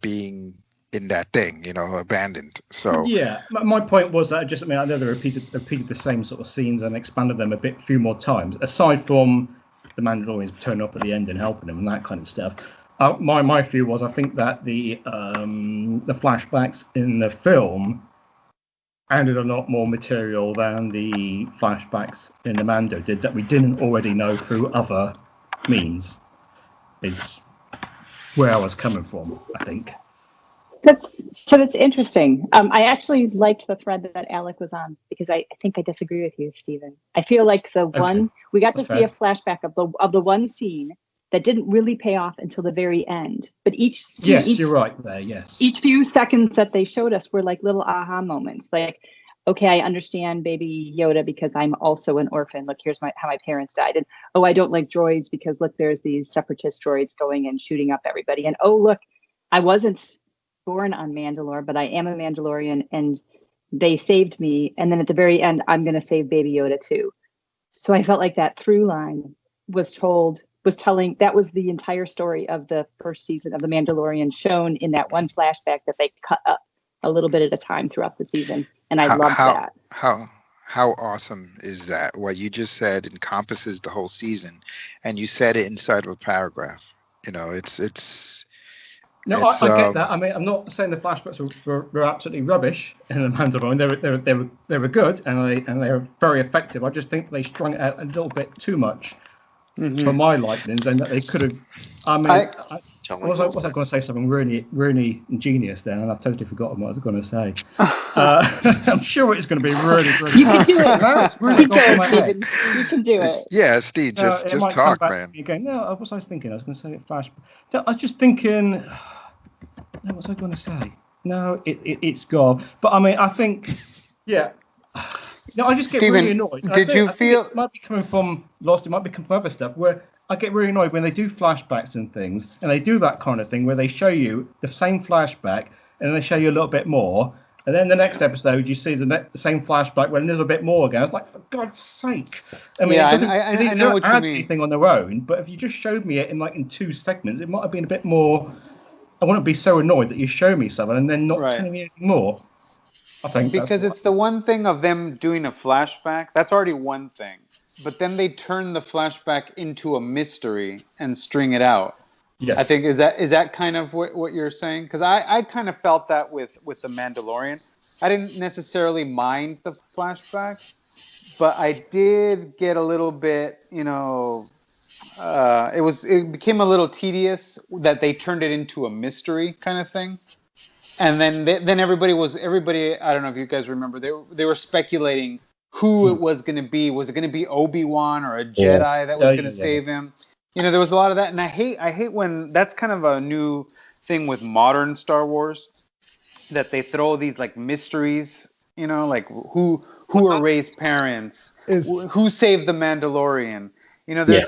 being in that thing, abandoned. So yeah, my point was that I know they repeated the same sort of scenes and expanded them few more times. Aside from the Mandalorians turn up at the end and helping him and that kind of stuff. My view was, I think that the flashbacks in the film added a lot more material than the flashbacks in the Mando did that we didn't already know through other means. It's where I was coming from, I think. That's interesting. I actually liked the thread that Alec was on because I think I disagree with you, Stephen. I feel like we got to see a flashback of the one scene that didn't really pay off until the very end. But you're right there. Yes. Each few seconds that they showed us were like little aha moments. Like, okay, I understand Baby Yoda because I'm also an orphan. Look, here's how my parents died. And oh, I don't like droids because look, there's these separatist droids going and shooting up everybody. And oh, look, I wasn't born on Mandalore, but I am a Mandalorian, and they saved me. And then at the very end, I'm going to save Baby Yoda too. So I felt like that through line was telling that was the entire story of the first season of The Mandalorian, shown in that one flashback that they cut up a little bit at a time throughout the season. And I loved that. How awesome is that? What you just said encompasses the whole season, and you said it inside of a paragraph. You know, it's. No, I get that. I mean, I'm not saying the flashbacks were absolutely rubbish in The Mandalorian. They were good and they were very effective. I just think they strung it out a little bit too much for my likings, and that they could have. I mean, I was going to say something really ingenious then, and I've totally forgotten what I was going to say. I'm sure it's going to be really. You can do it. No, it's really Keep going, Stephen. You can do it. Yeah, Steve, just talk, man. Again, no, what was I thinking? I was going to say it flash. I was just thinking. No, what was I going to say? No, it's gone. But I mean, I think, yeah. No, I just get really annoyed. Did you feel it might be coming from Lost? It might be coming from other stuff where I get really annoyed when they do flashbacks and things, and they do that kind of thing where they show you the same flashback and then they show you a little bit more, and then the next episode you see the same flashback with a little bit more again. It's like, for God's sake! I mean, yeah, they know don't what you add mean. anything on their own, but if you just showed me it in 2 segments, it might have been a bit more. I wouldn't be so annoyed that you show me something and then not telling me anything more. I think because it's the one thing of them doing a flashback. That's already one thing. But then they turn the flashback into a mystery and string it out. Yes. I think is that kind of what you're saying? Because I kind of felt that with The Mandalorian. I didn't necessarily mind the flashbacks, but I did get a little bit, it became a little tedious that they turned it into a mystery kind of thing. And then everybody, I don't know if you guys remember, they were speculating who it was going to be. Was it going to be Obi-Wan or a Jedi that was going to save him? There was a lot of that. And I hate when that's kind of a new thing with modern Star Wars, that they throw these like mysteries, like who are Rey's parents, who saved the Mandalorian. There's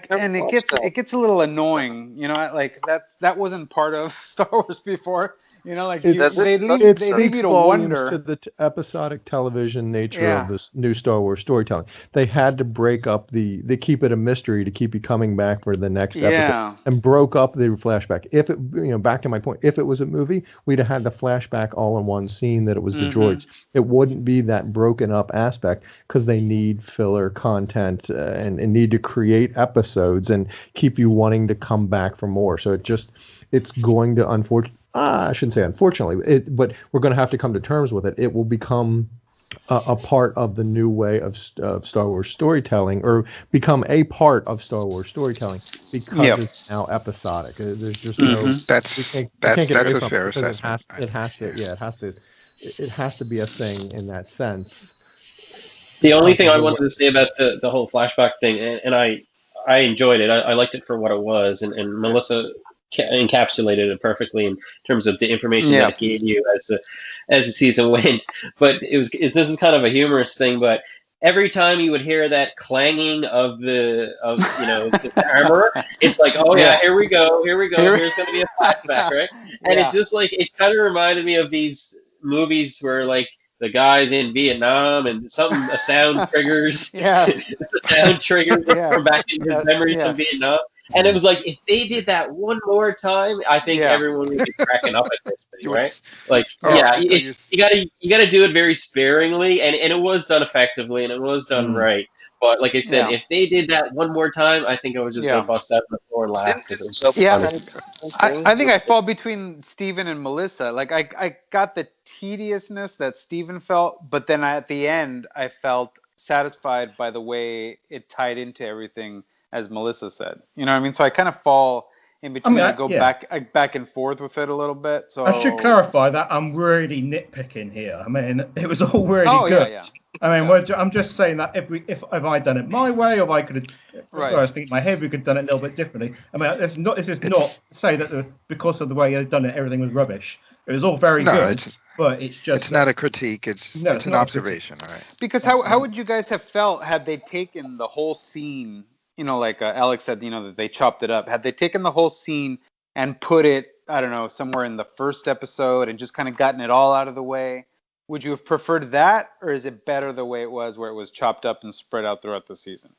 and it gets a little annoying. Like that wasn't part of Star Wars before. They leave you to wonder. To the episodic television nature of this new Star Wars storytelling. They had to break up they keep it a mystery to keep you coming back for the next episode, and broke up the flashback. If it, back to my point, if it was a movie, we'd have had the flashback all in one scene that it was the droids. It wouldn't be that broken up aspect because they need filler content and need to create episodes and keep you wanting to come back for more. So it's going to I shouldn't say unfortunately, but we're going to have to come to terms with it. It will become a part of the new way of Star Wars storytelling, or become a part of Star Wars storytelling because it's now episodic. There's just no. That's a fair assessment. It has to be a thing in that sense. The only thing I wanted to say about the whole flashback thing, and I enjoyed it. I liked it for what it was, and Melissa encapsulated it perfectly in terms of the information that it gave you as the season went. But this is kind of a humorous thing, but every time you would hear that clanging of the armor, it's like, oh yeah, here we go. Here's going to be a flashback, right? And it's just like, it kind of reminded me of these movies where like the guy's in Vietnam and a sound triggers. From back in his memories from Vietnam. And it was like, if they did that one more time, I think everyone would be cracking up at this thing, right? Like, you gotta do it very sparingly, and it was done effectively, and it was done right. But like I said, Yeah. if they did that one more time, I think I was just Yeah. gonna bust out on the floor and laugh. Didn't 'Cause it do was Yeah. funny. I think I fall between Steven and Melissa. Like I got the tediousness that Steven felt, but then at the end I felt satisfied by the way it tied into everything, as Melissa said. You know what I mean? So I kind of fall in between. I go back and forth with it a little bit. So I should clarify that I'm really nitpicking here. I mean, it was all really good. Yeah. I mean, I'm just saying that if I done it my way, or I could have, I was thinking in my head we could have done it a little bit differently. I mean, this is not to say that because of the way you've done it, everything was rubbish. It was all very good, but it's just it's not a critique. It's an observation. All right. Because how would you guys have felt had they taken the whole scene? You know, like Alex said, you know, that they chopped it up. Had they taken the whole scene and put it, I don't know, somewhere in the first episode and just kind of gotten it all out of the way, would you have preferred that, or is it better the way it was, where it was chopped up and spread out throughout the season?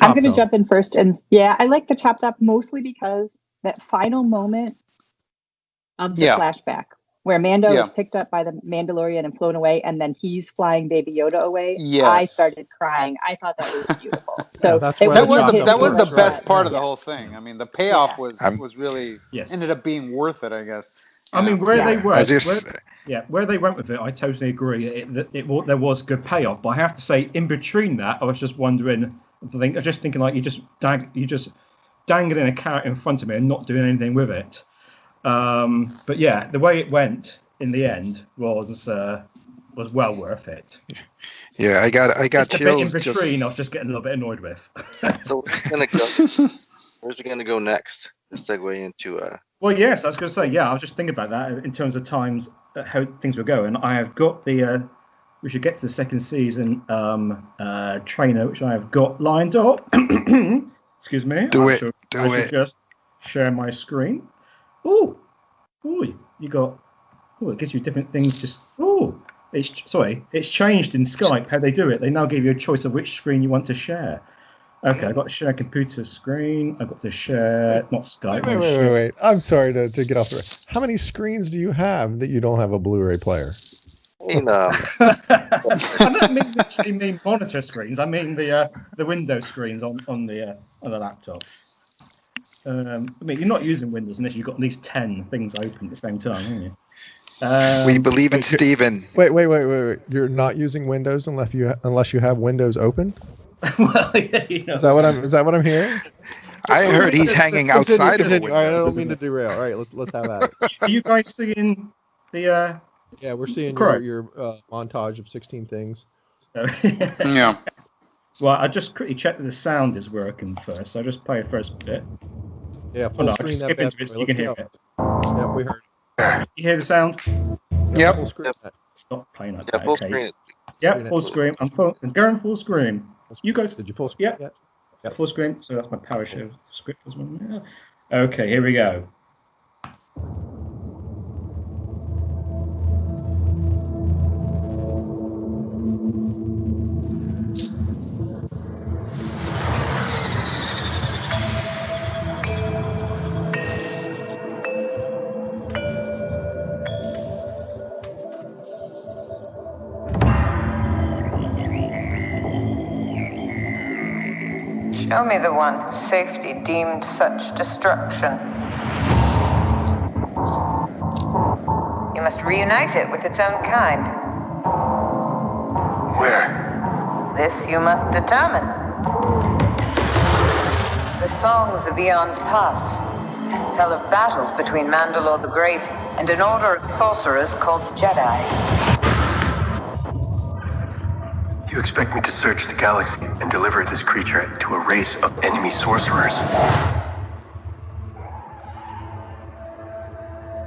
I'm going to jump in first, and I like the chopped up mostly because that final moment of the flashback where Mando is picked up by the Mandalorian and flown away, and then he's flying Baby Yoda away. Yes. I started crying. I thought that was beautiful. So that was the best part of the whole thing. I mean, the payoff was really ended up being worth it, I guess. I mean, where they went with it, I totally agree. There was good payoff, but I have to say, in between that, I was just wondering. I was just thinking, like, you just dangling a carrot in front of me and not doing anything with it. But yeah, the way it went in the end was well worth it. Yeah, I got just chills. A bit in between, I was just getting a little bit annoyed with. So where's it gonna go next? To segue into Well, yes, I was going to say, I was just thinking about that in terms of times, how things were going. I have got the. We should get to the second season trainer, which I have got lined up. Excuse me. Do I it. should just share my screen. You got. It gives you different things. It's changed in Skype how they do it. They now give you a choice of which screen you want to share. Okay, I've got to share computer screen. I've got to share, not Skype. Wait. I'm sorry to get off the rails. How many screens do you have that you don't have a Blu-ray player? I don't mean monitor screens. I mean the Windows screens on the laptop. I mean, you're not using Windows unless you've got at least 10 things open at the same time, aren't you? We believe in Steven. Wait. You're not using Windows unless you have Windows open? Well, Is that what I'm hearing? I heard he's hanging outside of a window. All right, I don't mean to derail. All right, let's have at it. Are you guys seeing the? Yeah, we're seeing your montage of 16 things. Yeah. Well, I just quickly checked that the sound is working first. So I'll just play the first bit. Yeah, full screen. Just skip into it so you can hear it. Yeah, we heard. You hear the sound? Yep. Full screen. It's not playing like that. full Okay. screen. Yep, full screen. I'm going full screen. You guys? Did you full screen? Yep. Yeah, full screen. So that's my PowerShell script as well. Yeah. Okay, here we go. Show me the one whose safety deemed such destruction. You must reunite it with its own kind. Where? This you must determine. The songs of eons past tell of battles between Mandalore the Great and an order of sorcerers called Jedi. You expect me to search the galaxy and deliver this creature to a race of enemy sorcerers?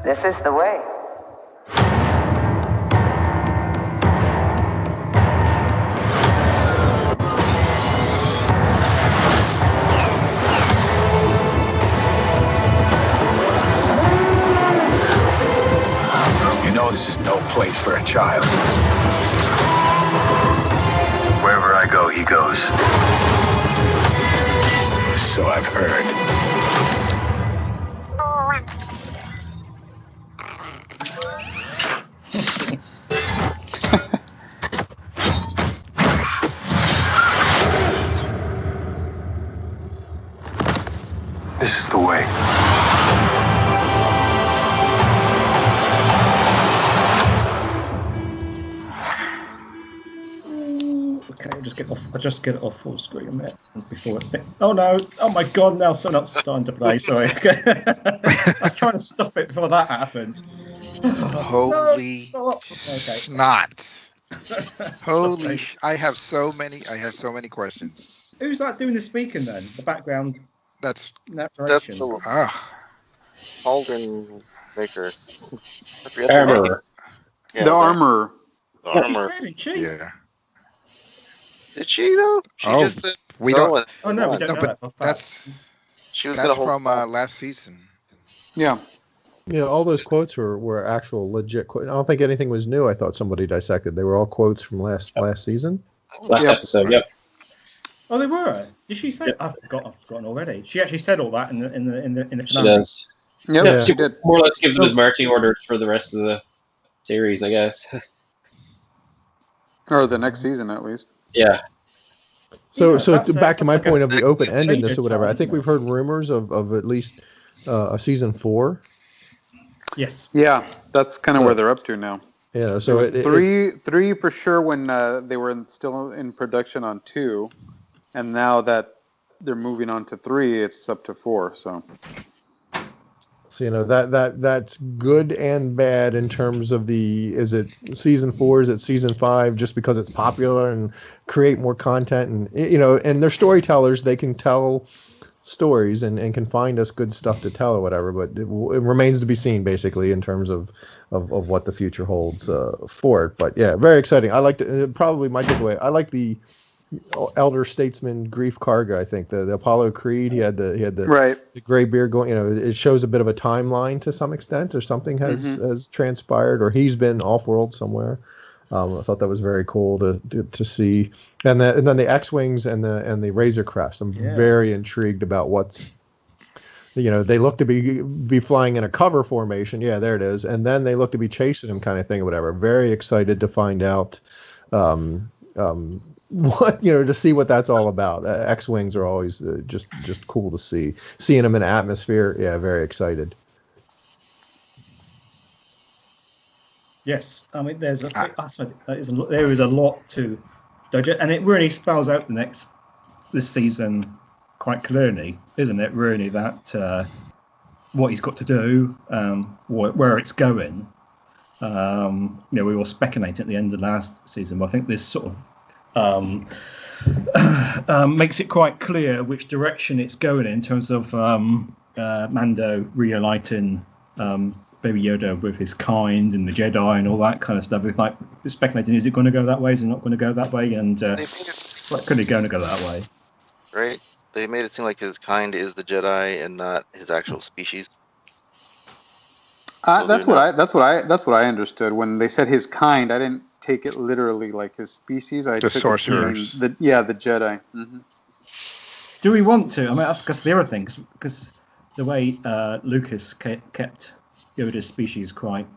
This is the way. You know this is no place for a child. Wherever I go, he goes. So I've heard. This is the way. Okay, I'll just get it off full screen a minute before it. Oh no! Oh my God! Now someone's starting to play. Sorry. I was trying to stop it before that happened. Holy No, snot! Holy! Sorry. I have so many questions. Who's that doing the speaking then? The background That's narration. Holden Baker. Armorer. Yeah, The armorer. The armor. She's dead, isn't she? yeah. Did she though? She Oh, just said we no, don't. Oh no, we don't No, know but that for a fact. that's She was gonna that's hold from last season. Yeah. Yeah, all those quotes were actual legit quotes. I don't think anything was new. I thought somebody dissected. They were all quotes from last season. Last episode, yep. Oh, they were. Did she say? I've forgotten already. She actually said all that in the She finale. does. Yep, Yeah. she did. More or less gives him his marching orders for the rest of the series, I guess. Or the next season, at least. Yeah. So, Yeah, so that's, back to that's my like a point of the big open-endedness or whatever. I time, think we've heard rumors of at least a season 4. Yes. Yeah, that's kind of where they're up to now. Yeah, so There was three for sure when they were still in production on 2, and now that they're moving on to 3, it's up to 4. So that's good and bad in terms of is it season 4, is it season 5, just because it's popular and create more content, and and they're storytellers, they can tell stories and can find us good stuff to tell or whatever, but it remains to be seen basically in terms of what the future holds for it. But yeah, very exciting. I like probably my takeaway, I like the elder statesman Grief Karga. I think the Apollo Creed, he had the right, the gray beard going, it shows a bit of a timeline to some extent, or something has transpired, or he's been off world somewhere. I thought that was very cool to see, and then the X-wings and the Razor Crafts. I'm very intrigued about what's, they look to be flying in a cover formation. Yeah, there it is, and then they look to be chasing him, kind of thing, or whatever. Very excited to find out, what to see what that's all about. X-wings are always just cool to see. Seeing them in atmosphere, yeah, very excited. Yes, I mean there is a lot to digest, and it really spells out this season quite clearly, isn't it? Really, that what he's got to do, where it's going. We were speculating at the end of last season, but I think this sort of makes it quite clear which direction it's going in terms of Mando reuniting Baby Yoda with his kind and the Jedi and all that kind of stuff. It's like speculating, is it going to go that way? Is it not going to go that way? And could it going to go that way? Right. They made it seem like his kind is the Jedi and not his actual species. That's what I understood when they said his kind. I didn't take it literally like his species. I the took sorcerers. the Jedi. Mm-hmm. Do we want to? I mean, that's because the other thing, because the way Lucas kept Yoda's species quite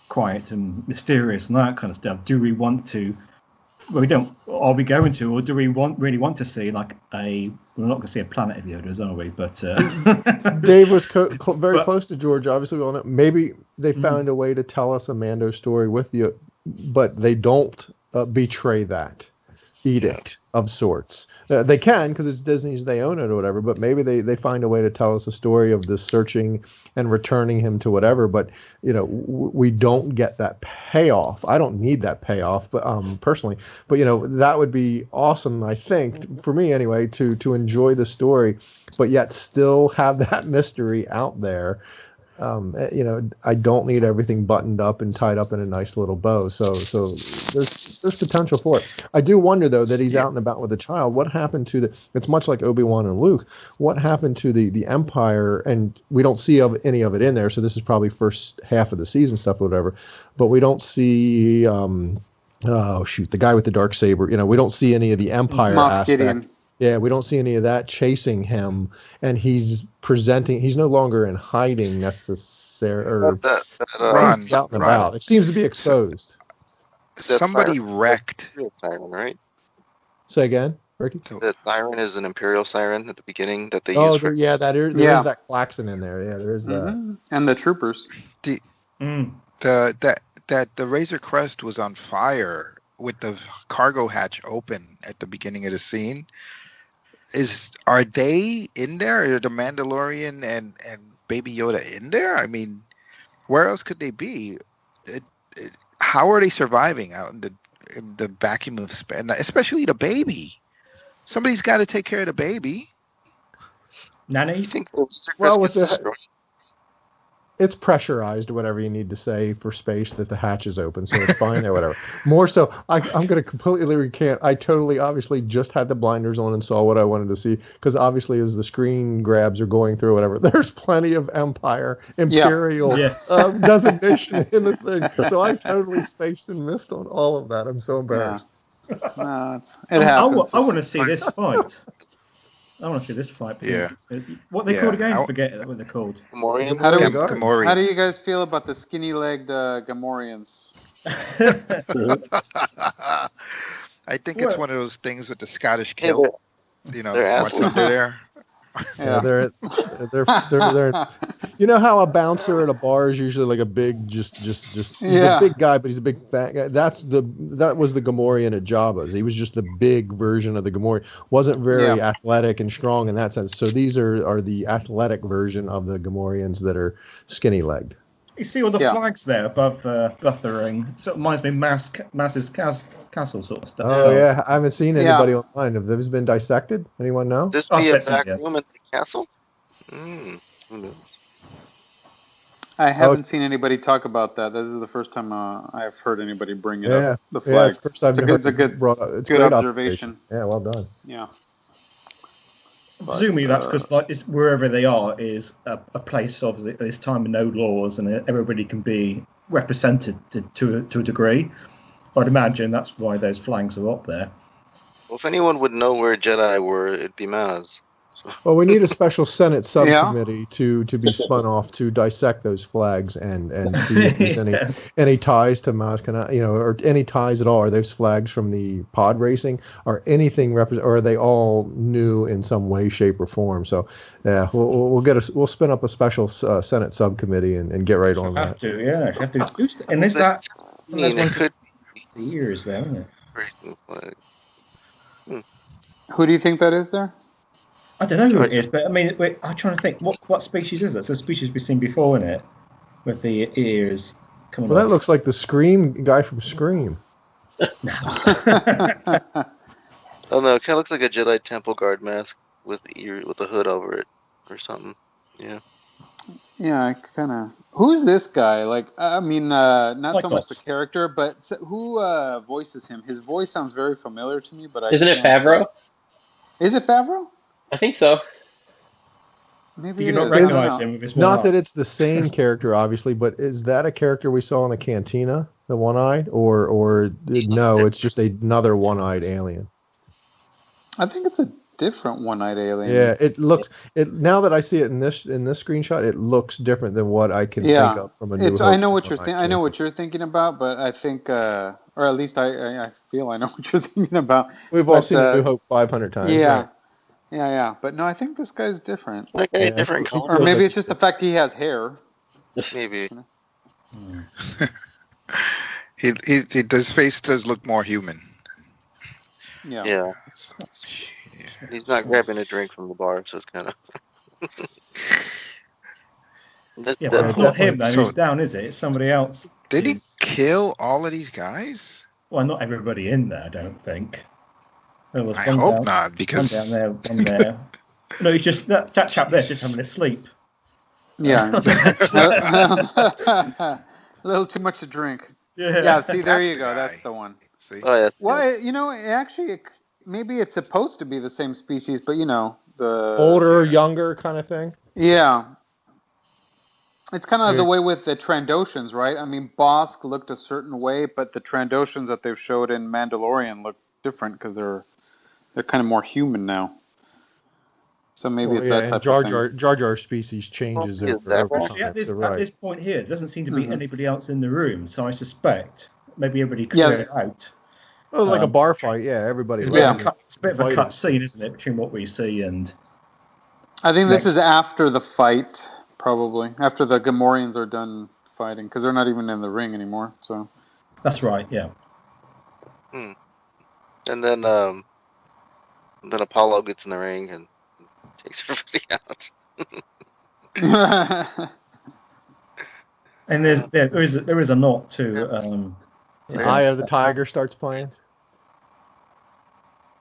quiet and mysterious and that kind of stuff. Do we want to? Well, we don't. Are we going to, or do we really want to see like we're not going to see a planet of Yodas, are we? But Dave was very close to George. Obviously, we all know. Maybe they found a way to tell us a Mando story with you, but they don't betray that edict of sorts. They can, because it's Disney's, they own it or whatever, but maybe they find a way to tell us a story of this searching and returning him to whatever, but we don't get that payoff. I don't need that payoff, but personally, but that would be awesome, I think, for me anyway, to enjoy the story, but yet still have that mystery out there. I don't need everything buttoned up and tied up in a nice little bow. So there's potential for it. I do wonder though that he's out and about with a child. What happened to it's much like Obi-Wan and Luke. What happened to the Empire? And we don't see any of it in there. So this is probably first half of the season stuff or whatever. But we don't see the guy with the dark saber. We don't see any of the Empire Moff aspect. Gideon. Yeah, we don't see any of that chasing him, and he's no longer in hiding necessarily. He's out and about. It seems to be exposed. Somebody wrecked. Right? Say again? Ricky? The siren is an Imperial siren at the beginning that they Oh, use for. there is that klaxon in there. Yeah, there is that. And the troopers. The Mm. the Razor Crest was on fire with the cargo hatch open at the beginning of the scene. Are they in there? Are the Mandalorian and Baby Yoda in there? I mean, where else could they be? How are they surviving out in the vacuum of space? Especially the baby. Somebody's got to take care of the baby. Nanny? You think the Razor Crest Well, with gets the destroyed? it's pressurized, whatever you need to say for space, that the hatch is open, so it's fine or whatever. More so, I'm going to completely recant. I totally, obviously, just had the blinders on and saw what I wanted to see, because obviously, as the screen grabs are going through, whatever, there's plenty of Imperial designation in the thing. So I totally spaced and missed on all of that. I'm so embarrassed. No, it happens. I want to see this fight. I want to see this fight. Yeah. What they called again? Forget what they're called. Gamorrean? How do you guys feel about the skinny-legged Gamorreans? I think it's one of those things with the Scottish kilt. What's under there? Yeah, they're you know how a bouncer at a bar is usually like a big he's a big guy, but he's a big fat guy. That was the Gamorrean at Jabba's. He was just the big version of the Gamorrean. Wasn't very athletic and strong in that sense. So these are the athletic version of the Gamorreans that are skinny legged. You see all the flags there above the ring. Sort of reminds me of Mass's castle sort of stuff. Oh yeah, I haven't seen anybody online. Have those been dissected? Anyone know? This be a back room at the castle? Who knows? I haven't seen anybody talk about that. This is the first time I've heard anybody bring it up. The flags. It's a good observation. Yeah, well done. Yeah. Presumably that's because it's wherever they are is a place of this time of no laws and everybody can be represented to a degree. I'd imagine that's why those flags are up there. Well, if anyone would know where Jedi were, it'd be Maz. So. Well, we need a special Senate subcommittee to be spun off to dissect those flags and see if there's any ties to Maz Kanata, or any ties at all. Are those flags from the pod racing? Or anything or are they all new in some way, shape, or form? So, yeah, we'll spin up a special Senate subcommittee and get right on that. Have to. And is that? It could be years there, isn't it? Racing flag. Who do you think that is there? I don't know who it is, but I mean, I'm trying to think. What species is that? It's a species we've seen before, isn't it? With the ears coming. Well, that looks like the Scream guy from Scream. Oh no, it kind of looks like a Jedi Temple Guard mask with a hood over it or something. Yeah. Yeah, I kind of. Who's this guy? Like, I mean, not so much the character, but who voices him? His voice sounds very familiar to me, but Isn't it Favreau? Is it Favreau? I think so. Maybe you don't recognize him with his Not that it's the same character, obviously, but is that a character we saw in the cantina, the one-eyed, or no? It's just another one-eyed alien. I think it's a different one-eyed alien. Yeah, it looks. Now that I see it in this screenshot, it looks different than what I can think of from a New Hope. I know what you're I know what you're thinking about, but I think, or at least I feel I know what you're thinking about. We've all seen New Hope 500 times. Yeah. Right? Yeah. But no, I think this guy's different. Okay, different color. Or maybe it's just the fact he has hair. Maybe. His face does look more human. Yeah. He's not grabbing a drink from the bar, so it's kind of. But it's not him though. Who's down, is it? It's somebody else. Did he kill all of these guys? Well, not everybody in there, I don't think. I hope not, because one there. No, he's just that chap there's just having a sleep. Yeah. A little too much to drink. Yeah. See, there you go. That's the one. See. Oh, yeah. Well, actually, maybe it's supposed to be the same species, but the older, younger kind of thing. Yeah. It's kind of the way with the Trandoshans, right? I mean, Bosk looked a certain way, but the Trandoshans that they've showed in Mandalorian look different because they're kind of more human now. So maybe it's that type of thing. Jar Jar species changes over time. At this point here, there doesn't seem to be anybody else in the room, so I suspect maybe everybody cleared it out. Oh, like a bar fight, yeah. Everybody. It's, loves it's a bit of a fighting. cut scene, isn't it, between what we see and. I think this is after the fight, probably after the Gamorreans are done fighting, because they're not even in the ring anymore. So. That's right. Yeah. And then Apollo gets in the ring and takes everybody out. And there is a nod to. Eye of the Tiger starts playing.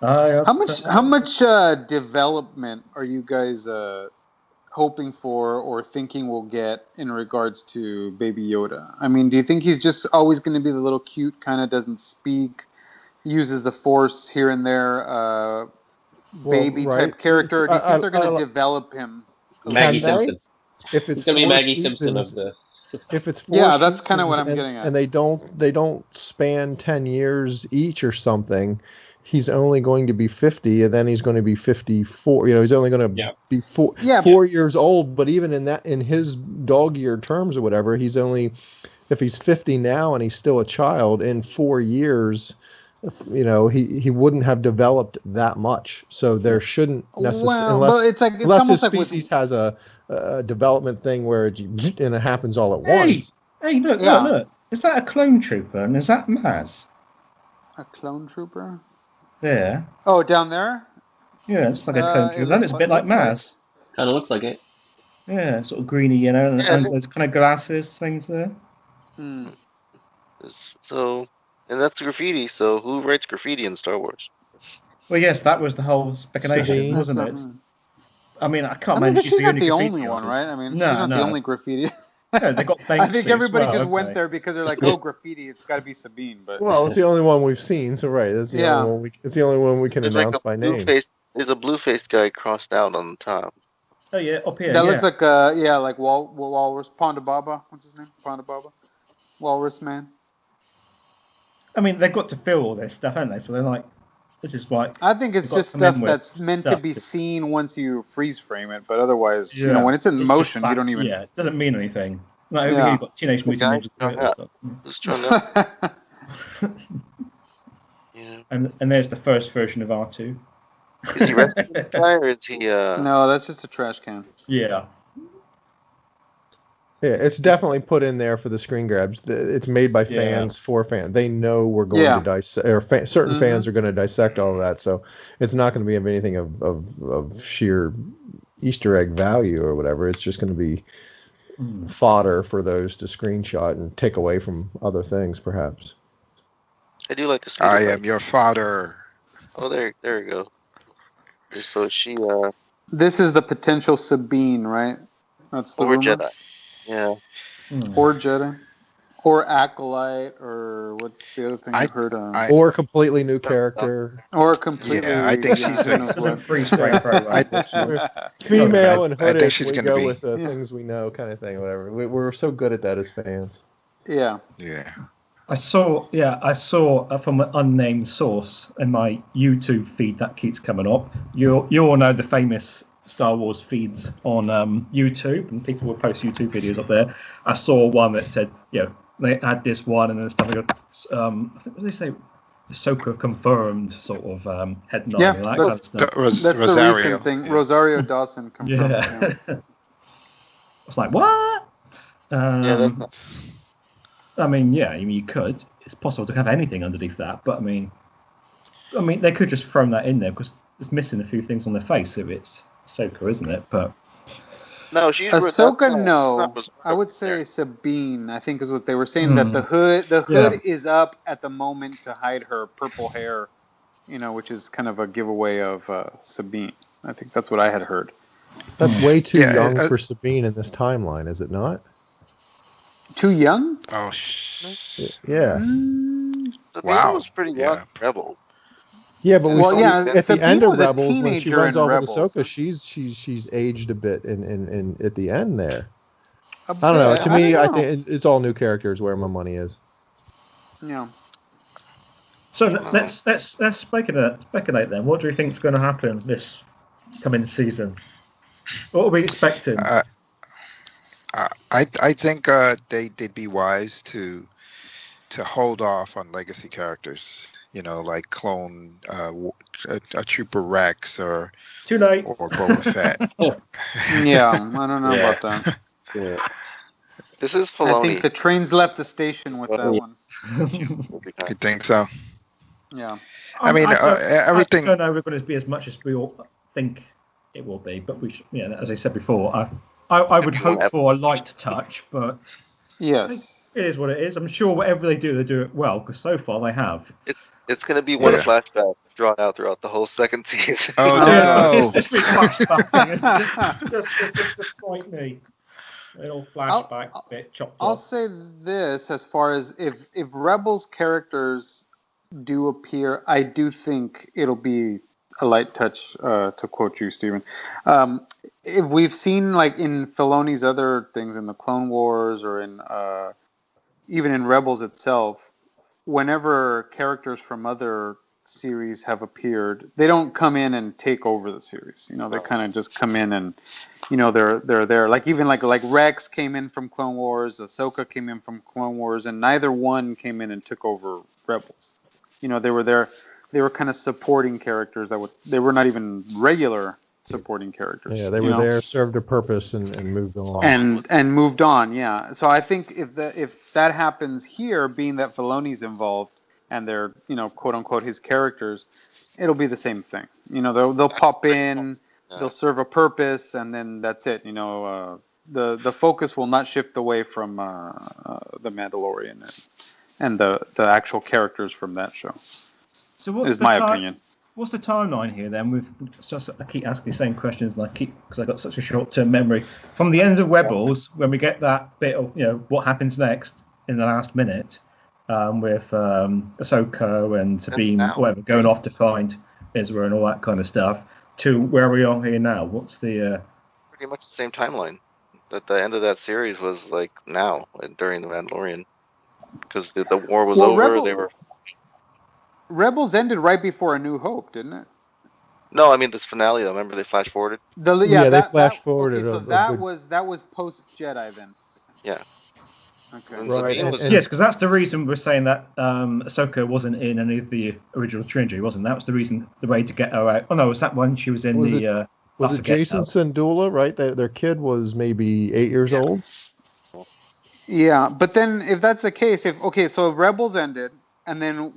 How much development are you guys hoping for or thinking we'll get in regards to Baby Yoda? I mean, do you think he's just always going to be the little cute, kind of doesn't speak, uses the Force here and there, baby type character? Or do you think they're going to develop him? Maggie Simpson. If it's going to be Maggie seasons, Simpson of the. If it's 4 yeah, that's kind of what seasons I'm getting at. And they don't span 10 years each or something. He's only going to be 50, and then he's going to be 54. He's only going to be 4 years old. But even in his dog-year terms or whatever, he's only, if he's 50 now and he's still a child, in 4 years, he wouldn't have developed that much. So there shouldn't necessarily, unless his species has a development thing where it happens all at once. Hey, look! Is that a clone trooper? And is that Maz? A clone trooper? Yeah. Oh, down there? Yeah, it's like a clone trooper. Then it's a bit like Maz. Kind of looks like it. Yeah, sort of greeny, and those kind of glasses things there. So, and that's graffiti. So, who writes graffiti in Star Wars? Well, yes, that was the whole speculation, wasn't it? I mean, I can't imagine she's not the only one, right? I mean, she's not the only graffiti. No, they got I think everybody just went there because they're like, oh, graffiti, it's got to be Sabine. But it's the only one we've seen, so right, that's the only one it's the only one we can announce by name. There's a blue-faced guy crossed out on the top. Oh yeah, up here. That looks like like Walrus Ponda Baba. What's his name? Ponda Baba, Walrus Man. I mean, they've got to fill all this stuff, haven't they? So they're like, this is why. I think it's just stuff that's meant to be seen once you freeze frame it, but otherwise, when it's in motion, you don't even. Yeah, it doesn't mean anything. Like over here, you've got Teenage Mutant Ninja Turtles. Who's trying And there's the first version of R2. Is he rescuing the guy, or is he? No, that's just a trash can. Yeah. Yeah, it's definitely put in there for the screen grabs. It's made by fans for fans. They know we're going to dissect, or certain fans are going to dissect all of that. So it's not going to be anything of sheer Easter egg value or whatever. It's just going to be fodder for those to screenshot and take away from other things, perhaps. I do like the. I am your fodder. Oh, there you go. So she. This is the potential Sabine, right? That's the rumor. Jedi. Yeah. Or Jedi. Or Acolyte, or what's the other thing I heard on? Or completely new character. Or completely. Yeah, I think she's female and hooded. I think she's we gonna go be with the things we know, kind of thing. Whatever. We're so good at that as fans. Yeah. Yeah. I saw from an unnamed source in my YouTube feed that keeps coming up. You all know the famous Star Wars feeds on YouTube, and people will post YouTube videos up there. I saw one that said, they had this one, and then stuff like, I think what they say, Ahsoka confirmed, sort of head nod, and that kind of stuff. That's the recent thing. Rosario Dawson confirmed. Yeah. I was like, what? I mean, you could. It's possible to have anything underneath that, but I mean, they could just throw that in there because it's missing a few things on their face, so it's Ahsoka, isn't it? But no, she's Ahsoka. No, I would say Sabine. I think is what they were saying, that the hood is up at the moment to hide her purple hair, which is kind of a giveaway of Sabine. I think that's what I had heard. That's way too young for Sabine in this timeline, is it not? Too young? Oh, yeah. Wow, was pretty young. Rebel. Yeah, but at the end of Rebels, when she runs off with Rebels. Ahsoka, she's aged a bit in at the end there. I don't know. To me, I think it's all new characters where my money is. Yeah. So let's speculate then. What do you think is going to happen this coming season? What are we expecting? I think they'd be wise to hold off on legacy characters. like clone a Trooper Rex or Too late. Boba Fett. Yeah, I don't know about that. Yeah. This is I Filoni. think the train's left the station with that one. You think so? Yeah. I mean, everything. I don't know if we're going to be as much as we all think it will be, but we should, as I said before, I would hope for a light touch, but yes, it is what it is. I'm sure whatever they do it well, because so far they have. It's going to be one flashback drawn out throughout the whole second season. Oh no! This big flashback thing. Just despite me. A little flashback bit chopped off. I'll say this as far as if Rebels characters do appear, I do think it'll be a light touch, to quote you, Stephen. If we've seen, like, in Filoni's other things, in the Clone Wars or in even in Rebels itself, whenever characters from other series have appeared, they don't come in and take over the series. They kind of just come in and, they're there. Like even like Rex came in from Clone Wars, Ahsoka came in from Clone Wars, and neither one came in and took over Rebels. They were there. They were kind of supporting characters they were not even regular supporting characters. Yeah, they were there, served a purpose, and moved on. And moved on. Yeah. So I think if that happens here, being that Filoni's involved and they're quote unquote his characters, it'll be the same thing. They'll pop in, they'll serve a purpose, and then that's it. The focus will not shift away from the Mandalorian and the actual characters from that show. So what's is my opinion. What's the timeline here then? I keep asking the same questions, and because I've got such a short-term memory. From the end of Rebels, when we get that bit of what happens next in the last minute, with Ahsoka and Sabine, whatever, going off to find Ezra and all that kind of stuff, to where we are here now. What's the pretty much the same timeline. That the end of that series was like now during the Mandalorian, because the war was over. Rebels ended right before A New Hope, didn't it? No, I mean this finale though. Remember they flash forwarded? They flash forwarded. Okay, so that was post Jedi then. Yeah. Okay. Right. Yes, because that's the reason we're saying that Ahsoka wasn't in any of the original trilogy, wasn't? That was the reason, the way to get her out. Oh no, was that one she was in Was it Jason Syndulla? Right, their kid was maybe 8 years old. Yeah, but then if that's the case, so Rebels ended, and then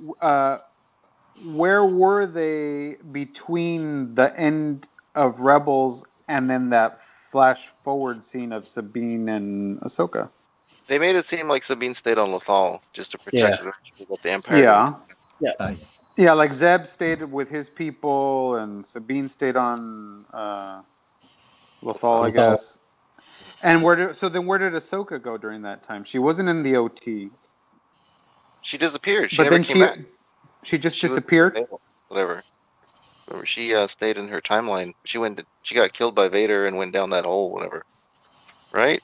where were they between the end of Rebels and then that flash forward scene of Sabine and Ahsoka? They made it seem like Sabine stayed on Lothal just to protect her with the Empire. Yeah, like Zeb stayed with his people, and Sabine stayed on Lothal, I guess. And where did Ahsoka go during that time? She wasn't in the OT. She disappeared. But then she just disappeared. Whatever. Remember, she stayed in her timeline. She got killed by Vader and went down that hole. Whatever. Right?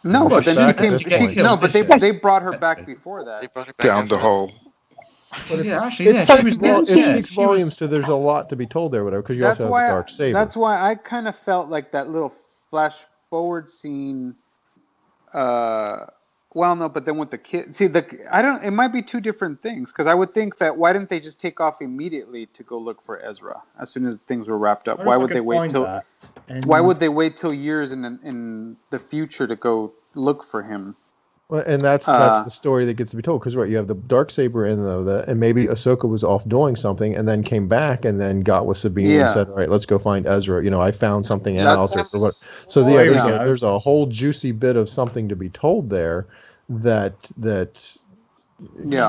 No, but then they brought her back before that. They brought her back down the hole. It speaks volumes to there's a lot to be told there, whatever, because you also have the dark saber. That's why I kind of felt like that little flash forward scene. Well, no, but then with the kid, it might be two different things, because I would think that why didn't they just take off immediately to go look for Ezra as soon as things were wrapped up? Why would they wait till? Why would they wait till years in the future to go look for him? Well, and that's the story that gets to be told, because you have the Darksaber in though, and maybe Ahsoka was off doing something and then came back and then got with Sabine and said, "All right, let's go find Ezra. I found something out." So there's a whole juicy bit of something to be told there that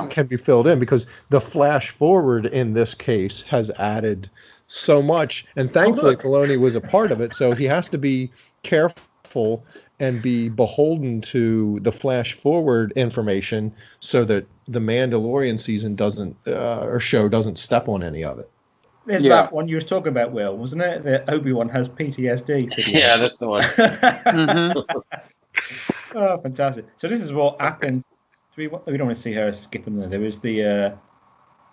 can be filled in, because the flash forward in this case has added so much, and thankfully Filoni was a part of it, so he has to be careful and be beholden to the flash forward information so that the Mandalorian season doesn't step on any of it. There's that one you was talking about, Will, wasn't it? That Obi-Wan has PTSD. Yeah, that's the one. Oh, fantastic. So this is what happened. We don't want to see her skipping there. There was the...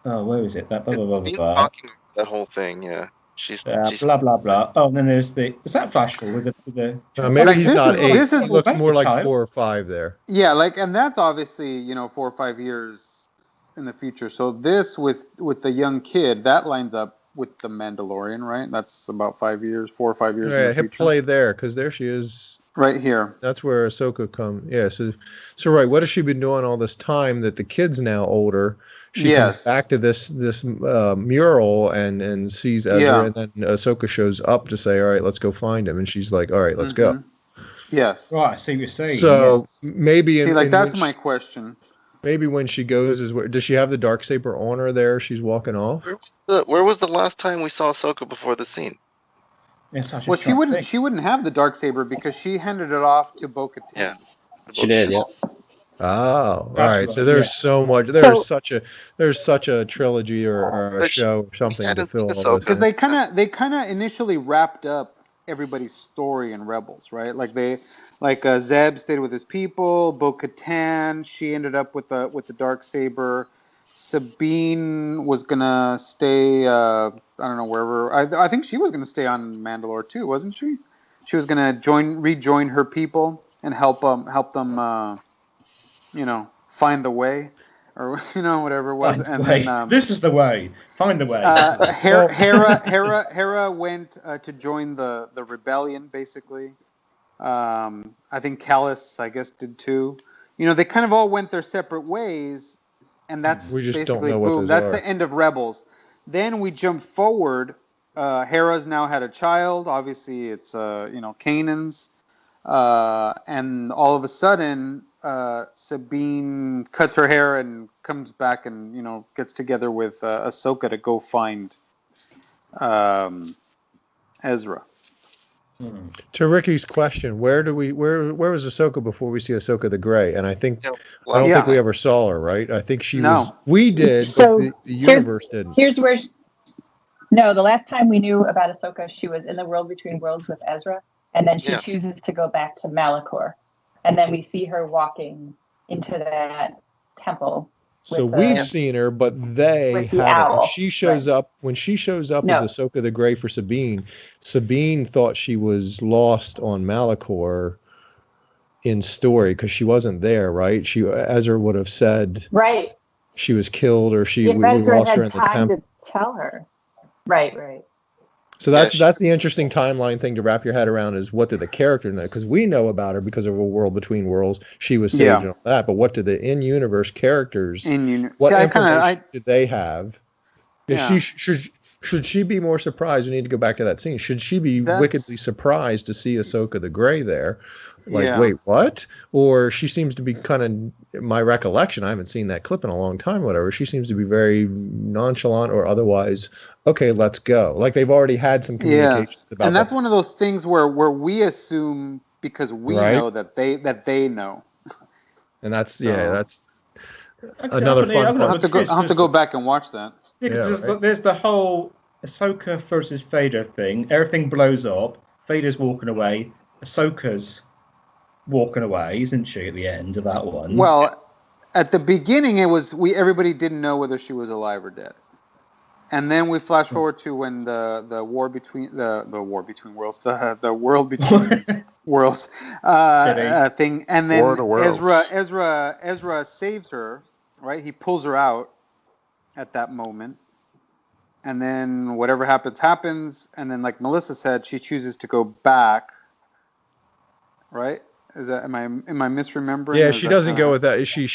where is it? That blah, blah, blah, blah, blah. Talking that whole thing, yeah. She's blah blah blah. Oh, and then there's the. Was that flash forward with the? Maybe he's not 8. This looks more like 4 or 5 there. Yeah, and that's obviously 4 or 5 years in the future. So this with the young kid, that lines up with the Mandalorian, right? That's about 5 years, 4 or 5 years in Yeah, the hit future. play there because there she is. Right here. That's where Ahsoka comes. Yeah, so right. What has she been doing all this time that the kid's now older? She comes back to this mural and sees Ezra, and then Ahsoka shows up to say, "All right, let's go find him." And she's like, "All right, let's go." Yes. Right, I see what you're saying. So maybe that's my question. Maybe when she goes does she have the Darksaber on her there? She's walking off. Where was the last time we saw Ahsoka before the scene? Well, she wouldn't have the Darksaber because she handed it off to Bo-Katan. Yeah. She did, yeah. Oh, all right. Right, So there's yes. so much. There's such a trilogy or a show or something to fill all this. Because they kind of initially wrapped up everybody's story in Rebels, right? Zeb stayed with his people. Bo-Katan, she ended up with the Darksaber. Sabine was gonna stay. I don't know wherever. I think she was gonna stay on Mandalore too, wasn't she? She was gonna rejoin her people and help them. Find the way, or whatever it was. Then this is the way. Find the way. Hera went to join the rebellion, basically. I think Callus, I guess, did too. They kind of all went their separate ways, and that's we just basically don't know boom. what That's those the end of Rebels. Then we jump forward. Hera's now had a child. Obviously, it's Kanan's, and all of a sudden, Sabine cuts her hair and comes back and gets together with Ahsoka to go find Ezra. To Ricky's question, where was Ahsoka before we see Ahsoka the Grey? And I think I don't think we ever saw her, right? I think she was. We did, so but the universe didn't. Here's where. No, the last time we knew about Ahsoka, she was in the World Between Worlds with Ezra, and then she chooses to go back to Malachor, and then we see her walking into that temple. So we've seen her, but they haven't. She shows up when she shows up as Ahsoka the Grey for Sabine. Sabine thought she was lost on Malachor in story because she wasn't there, right? Ezra would have said she was killed or we lost her in the temple. To tell her, right. So that's the interesting timeline thing to wrap your head around is what did the character know? Because we know about her because of A World Between Worlds. She was saved and all that. But what did the in-universe characters, what information did they have? Should she be more surprised? We need to go back to that scene. Should she be wickedly surprised to see Ahsoka the Grey there? Wait, what? Or she seems to be kind of, my recollection, I haven't seen that clip in a long time, whatever. She seems to be very nonchalant or otherwise, okay, let's go. Like they've already had some communications about and that's one of those things where we assume because we know that they know. And that's, that's another fun part. I'll have to go back and watch that. There's the whole Ahsoka versus Vader thing. Everything blows up. Vader's walking away. Ahsoka's walking away, isn't she, at the end of that one? Well, at the beginning, everybody didn't know whether she was alive or dead, and then we flash forward to when the war between the world between worlds thing, and then Ezra saves her, right? He pulls her out at that moment, and then whatever happens, and then like Melissa said, she chooses to go back, right? Is that am I misremembering? Yeah, she doesn't go with that. She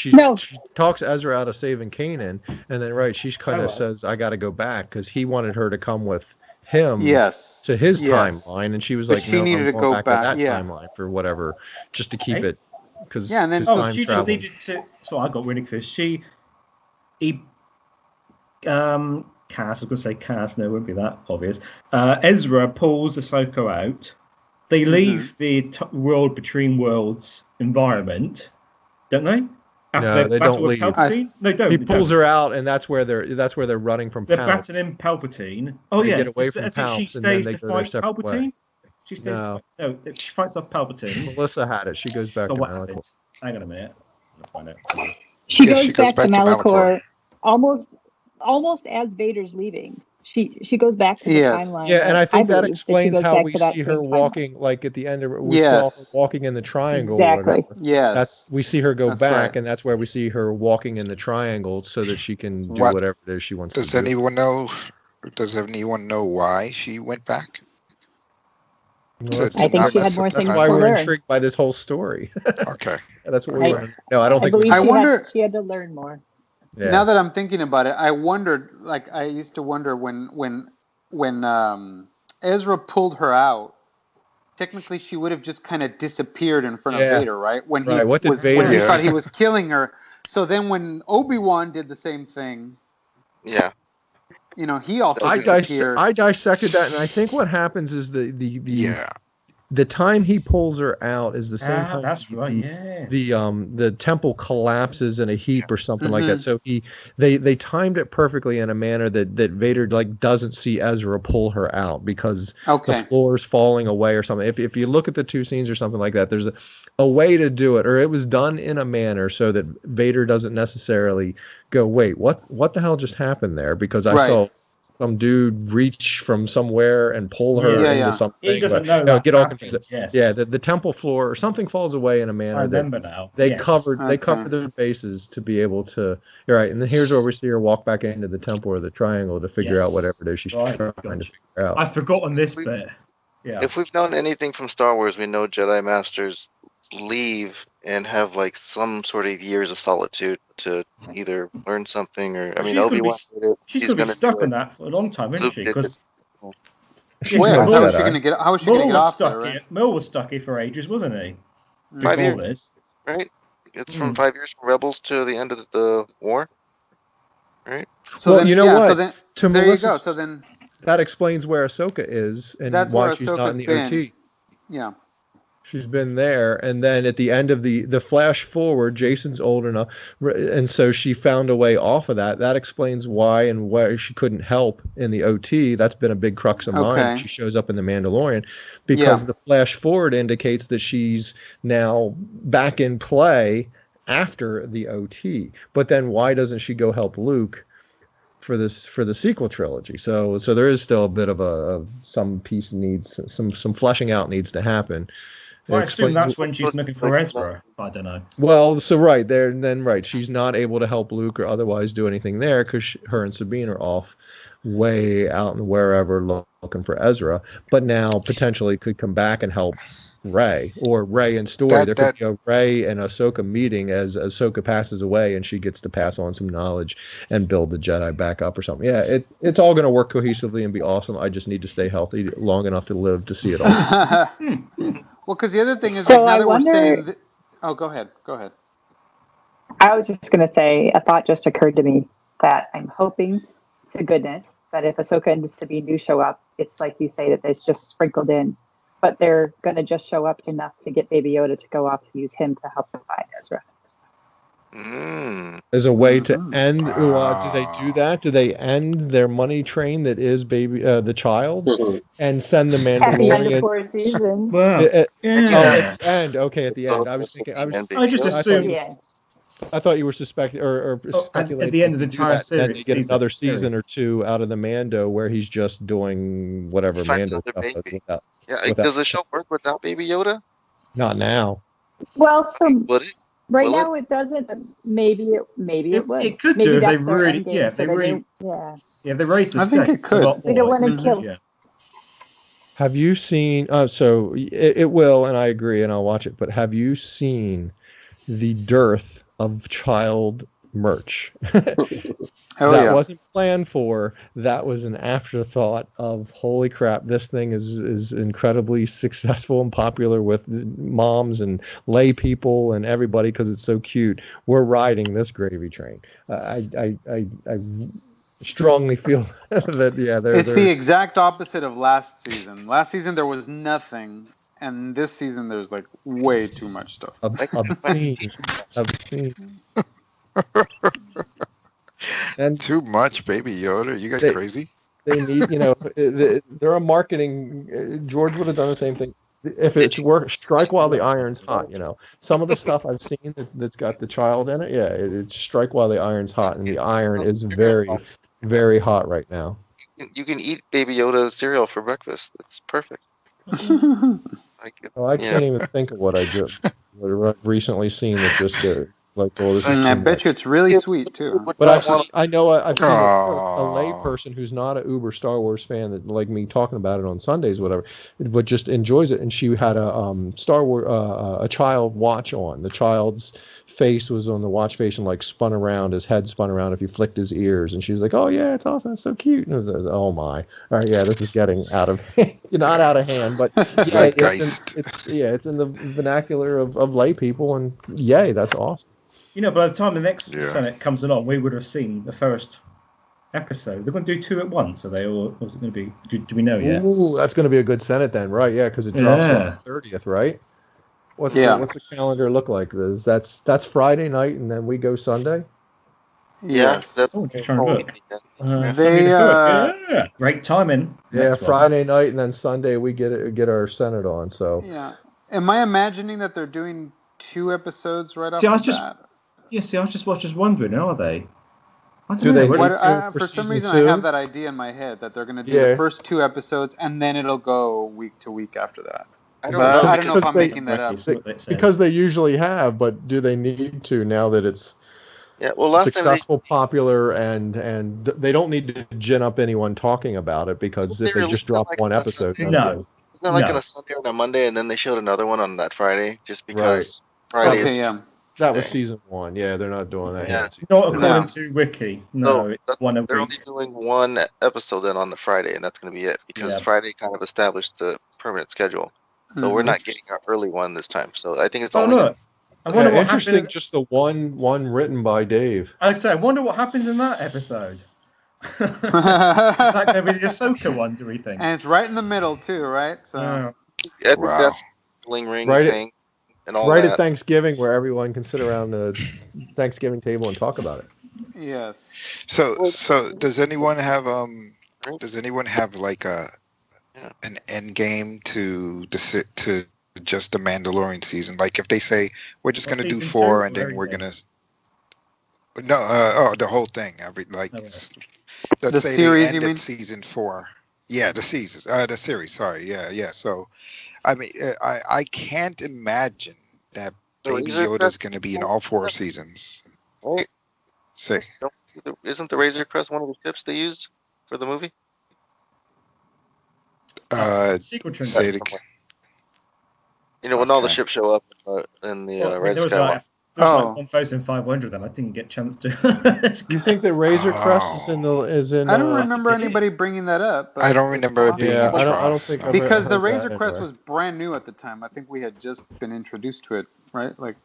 talks Ezra out of saving Kanan, and then she kind of says, "I got to go back" because he wanted her to come with him to his timeline, and she was like, she needed to go back to that timeline for whatever, just to keep it because and then she just needed to. So I got really confused. Cass, I was going to say Cass, no, it won't be that obvious. Ezra pulls Ahsoka out. They leave the World Between Worlds environment, don't they? No, they don't leave. They don't. He pulls her out, and that's where they're running from. They're battling Palpatine. Oh they yeah, get away from Palpatine, she stays to fight Palpatine. Way. She stays. No, she fights off Palpatine. Melissa had it. She goes back to Malachor. Hang on a minute. I'll find it. She goes back to Malachor almost as Vader's leaving. She goes back to the Yes. timeline. Yeah, and I think that believe she explains goes how back we to that see same her timeline. walking. Like at the end of it, we saw her Yes. walking in the triangle. Exactly. Or whatever. Yes. We see her go That's back, right. and that's where we see her walking in the triangle so that she can do What whatever it is she wants does to do. anyone know? Does anyone know why she went back? Well, To, that's, to I think not she had mess more up the that's things why to we're learn. intrigued by this whole story. Okay. That's what we Okay. want to know. I don't I think we. believe I wonder. she had to learn more. Yeah. Now that I'm thinking about it, I wondered. Like I used to wonder when Ezra pulled her out. Technically, she would have just kind of disappeared in front of Yeah. Vader, right? When Right. What did when Vader? he Yeah. thought he was killing her. So then, when Obi-Wan did the same thing, Yeah. he also I disappeared. dissected that, and I think what happens is Yeah. the time he pulls her out is the same time That's right. Yeah. the temple collapses in a heap or something like that. Mhm. So they timed it perfectly in a manner that Vader like doesn't see Ezra pull her out because the Okay. floor's falling away or something. If you look at the two scenes or something like that, there's a way to do it, or it was done in a manner so that Vader doesn't necessarily go, wait, what the hell just happened there? Because I Right. saw some dude reach from somewhere and pull her Yeah, into yeah. something. He doesn't know but, that's get all happened, confused. yes. Yeah, the temple floor or something falls away in a manner I that remember now. they Yes. covered Okay. their bases to be able to. You're right, and then here's where we see her walk back into the temple or the triangle to figure out Yes. whatever it is she's Right, trying to gotcha. figure out. I've forgotten this bit. Yeah. If we've known anything from Star Wars, we know Jedi Masters leave and have like some sort of years of solitude to either learn something or. I mean, She's gonna be- Obi-Wan did it. She's He's going to be gonna stuck do in it. that for a long time, isn't Luke she? did Because it. She's Well, not how is she Jedi. gonna get? How is she gonna Maul get was off stuck there? Right? here. Maul was stuck here for ages, wasn't he? 5 Before years, this. right? It's Hmm. from 5 years from Rebels to the end of the war, right? So Well, then, you know yeah. what? So then, To there you go. Melissa's- So then, That explains where Ahsoka is and That's why where she's not Ahsoka's in the been. OT. yeah. She's been there, and then at the end of the flash forward, Jason's old enough, and so she found a way off of that. That explains why and why she couldn't help in the OT. That's been a big crux of mine. Okay. She shows up in the Mandalorian because Yeah. the flash forward indicates that she's now back in play after the OT. But then why doesn't she go help Luke for the sequel trilogy? So there is still a bit of some piece needs some fleshing out needs to happen. Well, I It assume explains- that's when she's looking for Ezra. I don't know. well, so right there, and then right, she's not able to help Luke or otherwise do anything there because her and Sabine are off way out in wherever looking for Ezra. But now potentially could come back and help Rey or Rey and Story. There could be a Rey and Ahsoka meeting as Ahsoka passes away and she gets to pass on some knowledge and build the Jedi back up or something. Yeah, it's all going to work cohesively and be awesome. I just need to stay healthy long enough to live to see it all. Well, because the other thing is, So like, now I that we're wonder- saying, that, oh, go ahead. I was just going to say, a thought just occurred to me that I'm hoping to goodness that if Ahsoka and Sabine do show up, it's like you say that it's just sprinkled in, but they're going to just show up enough to get Baby Yoda to go off to use him to help find Ezra. As a way to Mhm. end, do they do that? Do they end their money train that is baby the child and send the At the end of Mandalorian? 4 seasons. Well, Oh, at yeah. the end. Okay, at the end. I was thinking. I just thought assumed. you- I thought you were suspecting or speculating at the end of the they do entire that, then they series, get season. another season or two out of the Mando where he's just doing whatever Finds Mando another stuff baby. without. Yeah, does the show work without Baby Yoda? Not now. Well, so Would it? right Will now it doesn't, but maybe it would. It could maybe do if they that's their really, end game, yeah, so they they really, don't- yeah. yeah, they raised the I think stakes it could. a lot They don't more. want to kill. Yeah. Have you seen? So it will, and I agree, and I'll watch it. But have you seen the dearth of child merch? Oh, that yeah. wasn't planned for. That was an afterthought of holy crap. This thing is incredibly successful and popular with moms and lay people and everybody because it's so cute. We're riding this gravy train. I strongly feel that It's the exact opposite of last season. Last season there was nothing, and this season there's like way too much stuff. obscene. And Too much, Baby Yoda. You guys They- crazy? they need, they're a marketing. George would have done the same thing. If it's work, strike while the iron's hot. Some of the stuff I've seen that's got the child in it. Yeah, it's strike while the iron's hot, and the iron is very, very hot right now. You can eat Baby Yoda cereal for breakfast. That's perfect. Oh, I can't even think of what I've recently seen that just like, oh, this is too I much. bet you it's really sweet too. But I've seen a Aw. layperson who's not an uber Star Wars fan that like me talking about it on Sundays, whatever, but just enjoys it. And she had a Star Wars a child watch on. The child's face was on the watch face and like spun around, his head spun around if you flicked his ears. And she was like, "Oh yeah, it's awesome, it's so cute." And it was oh my, all right, yeah, this is getting out of not out of hand, but yeah, it's in the vernacular of lay people, and yay, that's awesome. By the time the next Senate comes along, we would have seen the first episode. They're going to do 2 at once, are they? Or was it going to be? Do we know yet? Ooh, that's going to be a good Senate then, right? Yeah, because it drops on the 30th, right? What's the calendar look like? That's Friday night, and then we go Sunday. Yes. That's great timing. Yeah, Friday night, and then Sunday we get our Senate on. So yeah, am I imagining that they're doing 2 episodes right off the bat? I was just wondering, are they? Do they need for some reason 2? I have that idea in my head that they're going to do the first 2 episodes and then it'll go week to week after that. I don't know if I'm making that up. Because they usually have, but do they need to now that it's successful, popular, and they don't need to gin up anyone talking about it because if they just drop one episode. No. It's not like on a Sunday or a Monday and then they showed another one on that Friday just because Friday is... That was season 1. Yeah, they're not doing that yet. Not according to Wiki. No, it's one a week. They're only doing 1 episode then on the Friday, and that's going to be it because Friday kind of established the permanent schedule. So we're not getting our early one this time. So I think it's only. Look. I wonder what interesting. happened. Just the one written by Dave. I wonder what happens in that episode. It's like maybe the Ahsoka one, do we think? And it's right in the middle too, right? So. I think that's bling ring thing. And all right at Thanksgiving, where everyone can sit around the Thanksgiving table and talk about it. Yes. So does anyone have like an end game to just the Mandalorian season? Like if they say we're just going to do 4 and then we're going to the whole thing. Let's say series, they end at season 4. Yeah, the series. Sorry. Yeah. So. I mean, I can't imagine that Baby Yoda is going to be in all 4 seasons. Right. Say. Isn't the Razor Crest one of the ships they used for the movie? Sequel say it again. When all the ships show up in the Red Skywalker. There's like 1,500 of them. I didn't get a chance to. You think the Razor Crest is in? I don't remember anybody bringing that up. But I don't remember it being. Yeah, I don't think because the Razor Crest was brand new at the time. I think we had just been introduced to it, right? Like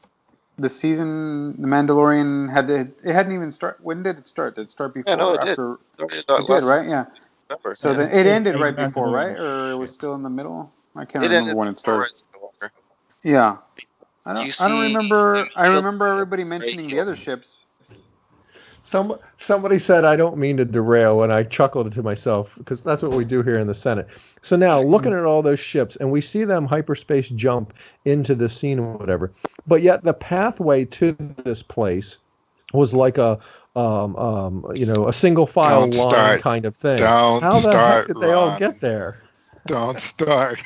the season, the Mandalorian it hadn't even started. When did it start? Did it start before? Yeah, no, it after? Did. It did, right? Yeah. November. So then it ended right before, right? Or it was still in the middle? I can't remember when it started. Yeah. I don't remember. I remember everybody mentioning the other ships. Somebody said, I don't mean to derail, and I chuckled to myself because that's what we do here in the Senate. So now looking at all those ships, and we see them hyperspace jump into the scene or whatever, but yet the pathway to this place was like a single file line kind of thing. How the heck did they all get there? Don't start.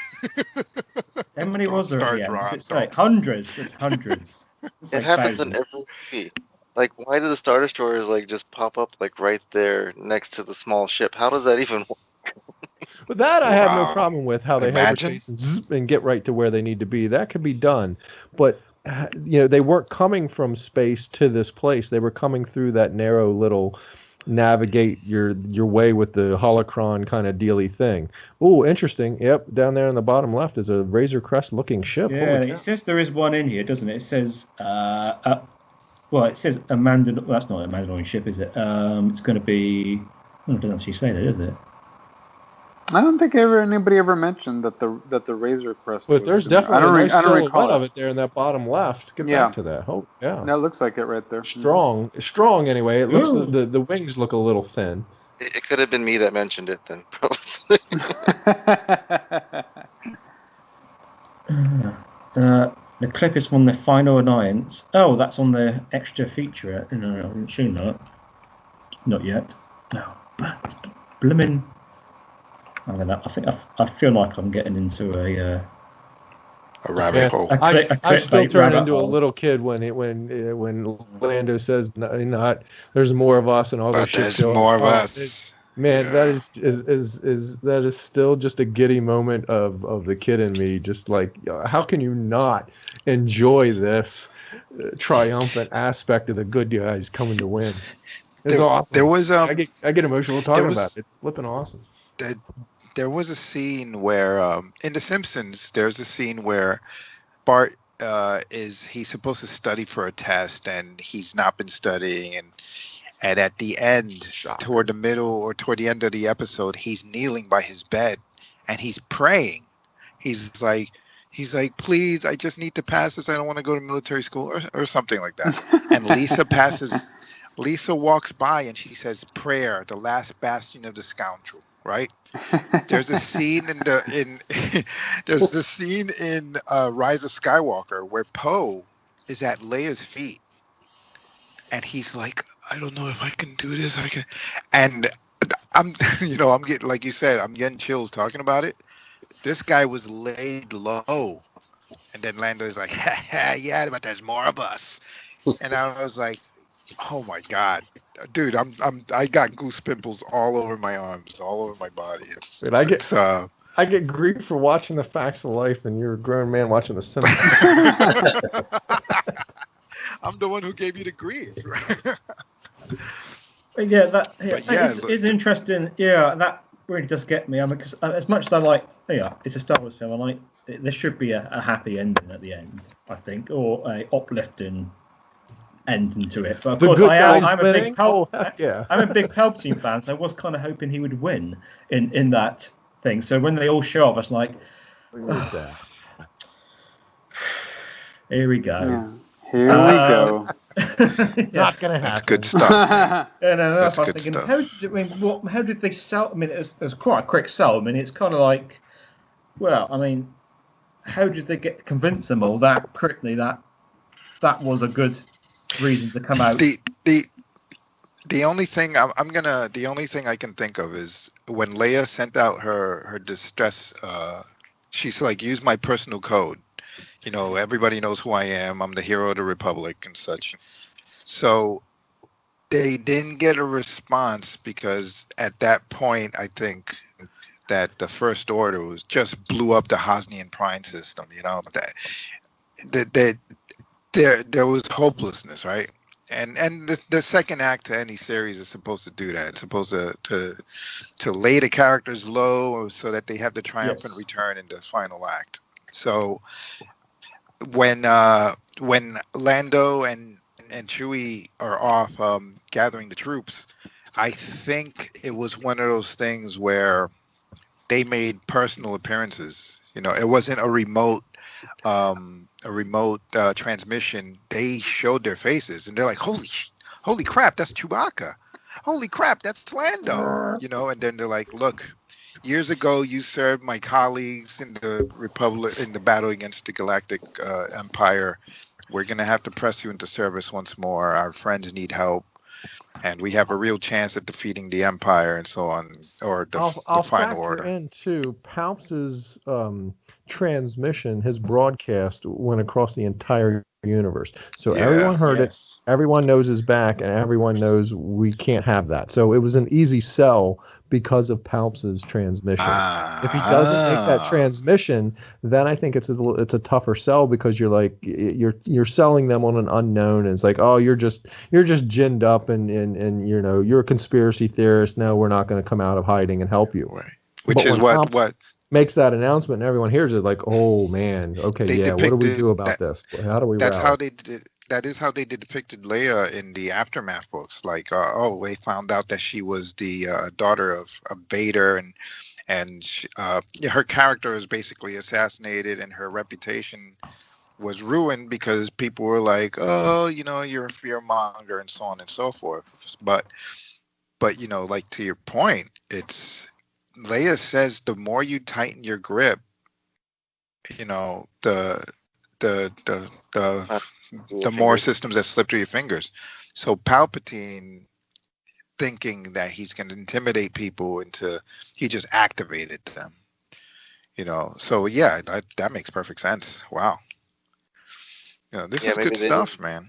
How many was there? It's like hundreds. It's hundreds. It happens in every movie. Like, why do the Star Destroyers just pop up right there next to the small ship? How does that even work? But that I have no problem with. How they hyperspace and get right to where they need to be. That could be done. But they weren't coming from space to this place. They were coming through that narrow little navigate your way with the holocron kind of dealy thing. Oh, interesting. Yep, down there in the bottom left is a Razor Crest looking ship. Yeah, it says there is one in here, doesn't it? It says it says a Mandalorian. Well, that's not a Mandalorian ship, is it? It's going to be. It doesn't actually say that, does it? I don't think anybody ever mentioned that the Razor Crest. But there's definitely a nice silhouette of it there in that bottom left. Get back to that. Oh, yeah. That looks like it right there. Strong anyway. It looks the wings look a little thin. It could have been me that mentioned it then. The clip is from the Final Alliance. Oh, that's on the extra feature. No, I haven't seen that. Not yet. No. blooming. I don't know. I think I feel like I'm getting into a rabbit hole. I still clickbait turn rabbit into a hole. little kid when Lando says not there's more of us and all this But shit. there's more of us. Man, Yeah. that is still just a giddy moment of the kid in me. Just like, how can you not enjoy this triumphant aspect of the good guys coming to win? It's awesome. There was I get emotional talking about it. It's flipping awesome. There was a scene where in The Simpsons, there's a scene where Bart he's supposed to study for a test and he's not been studying, and at the end, toward the middle or toward the end of the episode, he's kneeling by his bed and he's praying. He's like, please, I just need to pass this. I don't want to go to military school or something like that. And Lisa walks by and she says, "Prayer, the last bastion of the scoundrel." Right? There's a scene in Rise of Skywalker where Poe is at Leia's feet, and he's like, "I don't know if I can do this. I can," and I'm getting, like you said, I'm getting chills talking about it. This guy was laid low, and then Lando is like, "Yeah, but there's more of us," and I was like, "Oh my God, dude, I got goose pimples all over my arms, all over my body." I get grief for watching The Facts of Life, and you're a grown man watching The cinema. I'm the one who gave you the grief. It's interesting. Yeah, that really does get me. I mean, because as much as I like, it's a Star Wars film. I like there should be a happy ending at the end, I think, or a uplifting ending to it. But of course, I'm a big Palpatine fan, so I was kind of hoping he would win in that thing. So when they all show up, it's like, here we go. Yeah. Here we go. Not gonna happen. That's good stuff. That's good thinking, stuff. How did they sell? I mean, it was quite a quick sell. I mean, it's kind of like, well, I mean, how did they convince them all that quickly that was a good reason to come out? The only thing the only thing I can think of is when Leia sent out her distress. She's like, "Use my personal code. Everybody knows who I am. I'm the hero of the Republic and such." So they didn't get a response because at that point, I think that the First Order just blew up the Hosnian Prime system. That there was hopelessness, right? And the second act to any series is supposed to do that. It's supposed to lay the characters low so that they have the triumphant return in the final act. So when Lando and Chewie are off gathering the troops, I think it was one of those things where they made personal appearances. It wasn't a remote transmission. They showed their faces, and they're like, "Holy crap, that's Chewbacca! Holy crap, that's Lando!" And then they're like, "Look, years ago you served my colleagues in the Republic in the battle against the Galactic Empire. We're gonna have to press you into service once more. Our friends need help, and we have a real chance at defeating the Empire and so on, or the Final Order." Into Palps's transmission, his broadcast went across the entire universe, so everyone heard it, everyone knows his back, and everyone knows we can't have that. So it was an easy sell because of Palps's transmission. If he doesn't make that transmission, then I think it's a tougher sell, because you're like you're selling them on an unknown, and it's like, oh, you're just ginned up and you're a conspiracy theorist. No, we're not going to come out of hiding and help you. Right. Which is what makes that announcement, and everyone hears it like, oh man, okay, what do we do about this? How do we? That's rally? how they did. That is how they depicted Leia in the Aftermath books. Like, they found out that she was the daughter of Vader, and she, her character was basically assassinated, and her reputation was ruined because people were like, "Oh, you're a fearmonger," and so on and so forth. But like to your point, it's Leia says the more you tighten your grip, the more systems that slip through your fingers. So Palpatine, thinking that he's going to intimidate people he just activated them. So yeah, that makes perfect sense. Wow. This is good stuff, man.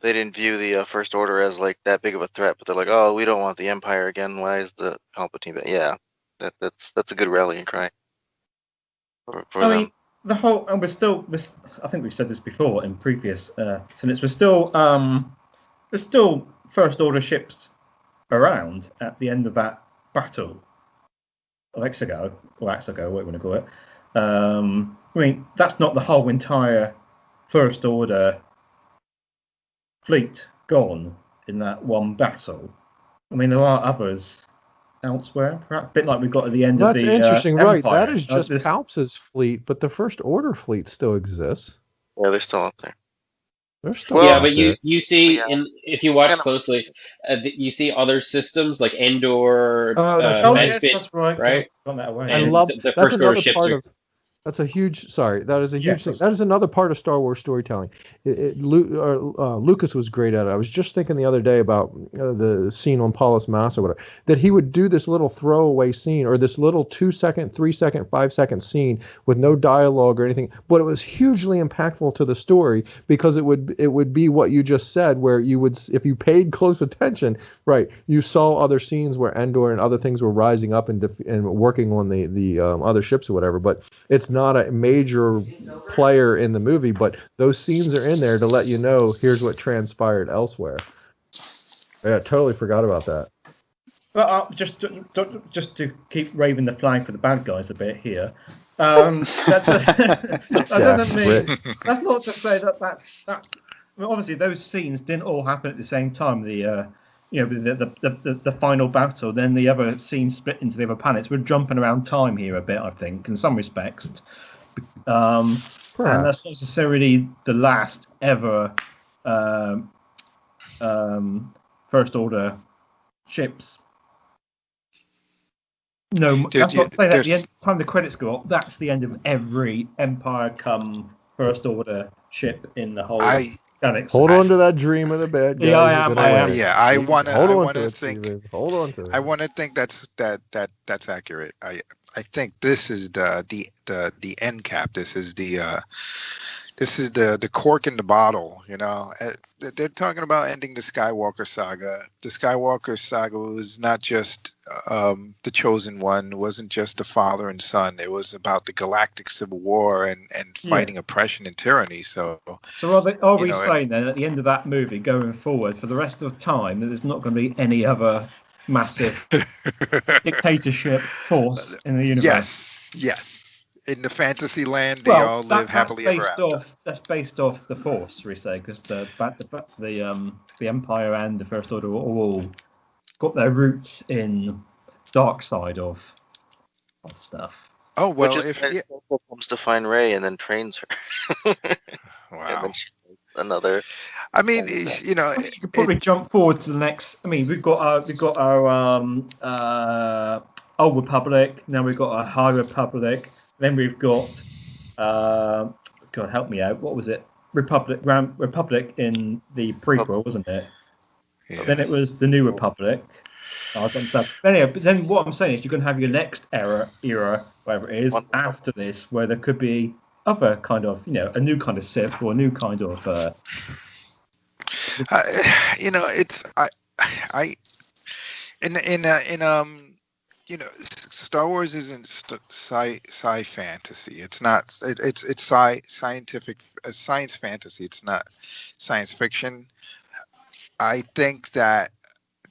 They didn't view the First Order as like that big of a threat, but they're like, oh, we don't want the Empire again. Why is the Palpatine? But yeah, that's a good rallying cry for I them. mean, the whole, and I think we've said this before in previous snippets. There's still First Order ships around at the end of that battle. Exegol, whatever you want to call it. I mean, that's not the whole entire First Order fleet gone in that one battle. I mean, there are others elsewhere, perhaps a bit like we got at the end of the That's interesting, right? Empire. That is just Palps's fleet, but the First Order fleet still exists. Yeah, they're still up there. They're still out but there. you see, if you watch closely, you see other systems like Endor. That's right. Right. Gone that away. I love the that's First Order another ships part are- of. That's a huge. Sorry, that is a huge thing. Yes. That is another part of Star Wars storytelling. Lucas was great at it. I was just thinking the other day about the scene on Paulus Mass or whatever, that he would do this little throwaway scene or this little 2-second, 3-second, 5-second scene with no dialogue or anything, but it was hugely impactful to the story because it would be what you just said, where you would, if you paid close attention, right, you saw other scenes where Endor and other things were rising up and working on the other ships or whatever, but it's not a major player in the movie, but those scenes are in there to let you know here's what transpired elsewhere. Yeah, I totally forgot about that. Well, just to keep raving the flag for the bad guys a bit here. That doesn't mean that's not to say that's. I mean, obviously, those scenes didn't all happen at the same time. The final battle, then the other scenes split into the other planets. We're jumping around time here a bit, I think, in some respects. And that's not necessarily the last ever First Order ships. No, that's not saying at the end, time the credits go up, that's the end of every Empire come First Order ship in the whole galaxy. Hold on to that dream of the bad guys. Yeah, I am. Yeah, I want to think. Hold on to it. I want to think that's accurate. I think this is the end cap. This is the cork in the bottle. They're talking about ending the Skywalker saga. The Skywalker saga was not just the chosen one. It wasn't just the father and son. It was about the galactic civil war and fighting oppression and tyranny. So are we saying then at the end of that movie, going forward for the rest of the time, that there's not going to be any other massive dictatorship force in the universe? Yes. In the fantasy land, they all live happily ever after. That's based off the Force, we say, because the Empire and the First Order all got their roots in dark side of stuff. Oh well, if comes to find Rey and then trains her. Wow. And then another. I mean, you could probably jump forward to the next. I mean, we've got our Old Republic. Now we've got our High Republic. Then we've got, God help me out. What was it? Republic in the prequel, wasn't it? Yeah. Then it was the New Republic. Anyway, but then what I'm saying is you're going to have your next era, whatever it is, after this, where there could be other kind of, a new kind of Sith or a new kind of. Star Wars isn't sci fantasy. It's not. It's science fantasy. It's not science fiction. I think that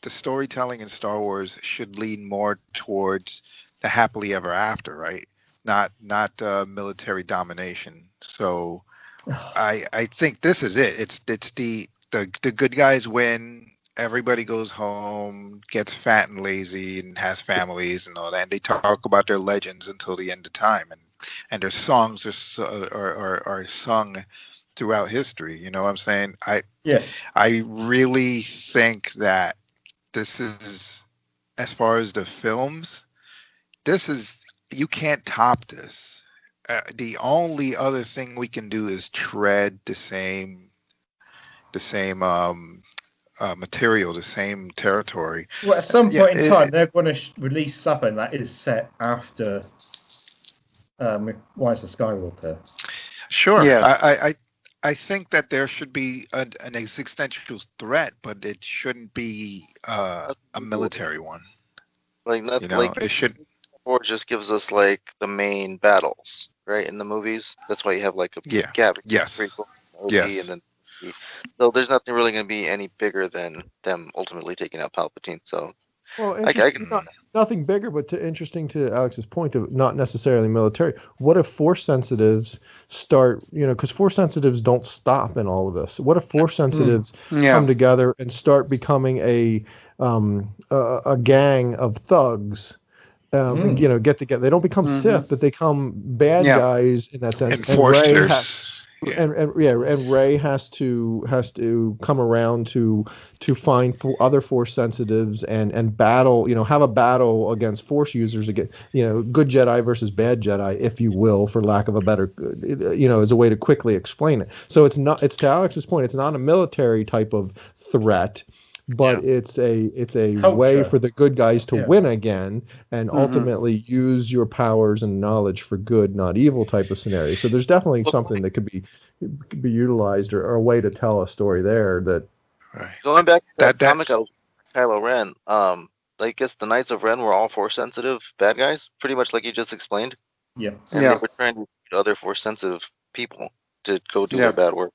the storytelling in Star Wars should lean more towards the happily ever after, right? Not military domination. So, I think this is it. It's the good guys win. Everybody goes home, gets fat and lazy, and has families and all that. And they talk about their legends until the end of time, and their songs are sung throughout history. You know what I'm saying? I really think that this is, as far as the films, you can't top this. The only other thing we can do is tread the same material, the same territory. Well, at some point in time, they're going to release something that is set after Rise of Skywalker. Sure. Yes. I think that there should be an existential threat, but it shouldn't be a military one. Like nothing. You know, Like it should. Or just gives us like the main battles, right? In the movies, that's why you have like a gap. Yes. Prequel, OG, Yes. And then so there's nothing really going to be any bigger than them ultimately taking out Palpatine. So Well, I can. nothing bigger, but interesting to Alex's point of not necessarily military. What if force sensitives start, because force sensitives don't stop in all of this. What if force sensitives come together and start becoming a gang of thugs? Get together. They don't become Sith, but they become bad guys in that sense. Enforcers. And Rey has to come around to find other Force sensitives and battle, have a battle against Force users again, good Jedi versus bad Jedi, if you will, for lack of a better, as a way to quickly explain it. So it's to Alex's point, it's not a military type of threat. But it's a Culture. way for the good guys to win again and ultimately use your powers and knowledge for good, not evil type of scenario. So there's definitely something that could be utilized or a way to tell a story there that. Going back to that comic of Kylo Ren, I guess the Knights of Ren were all Force sensitive bad guys, pretty much like you just explained. Yeah. And they were trying to recruit other Force sensitive people to go do their bad work.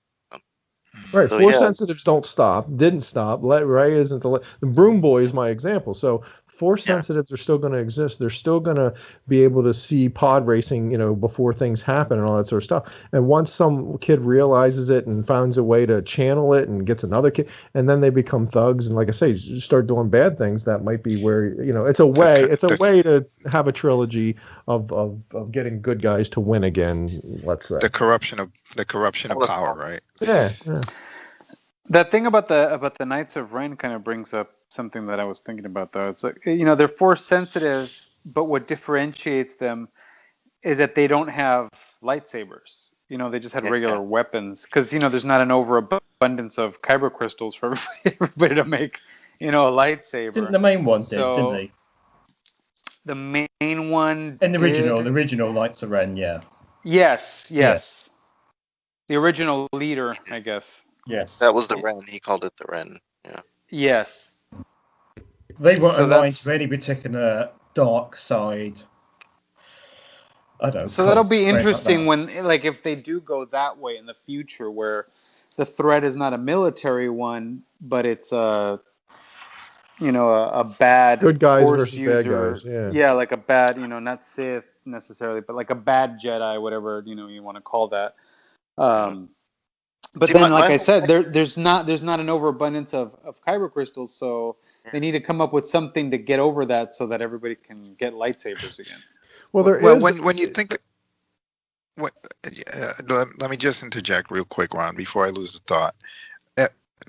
Right, So, Force sensitives didn't stop. Rey isn't the Broom Boy is my example. So Force sensitives are still going to exist. They're still going to be able to see pod racing, before things happen and all that sort of stuff. And once some kid realizes it and finds a way to channel it and gets another kid, and then they become thugs. And like I say, start doing bad things. That might be where it's a way. It's a way to have a trilogy of getting good guys to win again. Let's say the corruption of power, right? Yeah. That thing about the Knights of Ren kind of brings up something that I was thinking about, though. It's like, they're Force sensitive, but what differentiates them is that they don't have lightsabers. They just had regular weapons because there's not an overabundance of kyber crystals for everybody to make a lightsaber. Didn't the main one didn't they? The main one in the original Knights of Ren, yeah. Yes. The original leader, I guess. Yes. That was the Ren. He called it the Ren. Yeah. Yes. They weren't aligned to any particular dark side. I don't know. So that'll be interesting when, if they do go that way in the future, where the threat is not a military one, but it's a bad good guys Force versus user. Bad guys. Yeah, like a bad, not Sith necessarily, but like a bad Jedi, whatever you want to call that. But then, like I said, there's not an overabundance of kyber crystals, so they need to come up with something to get over that, so that everybody can get lightsabers again. Well, when you think, let me just interject real quick, Ron, before I lose the thought.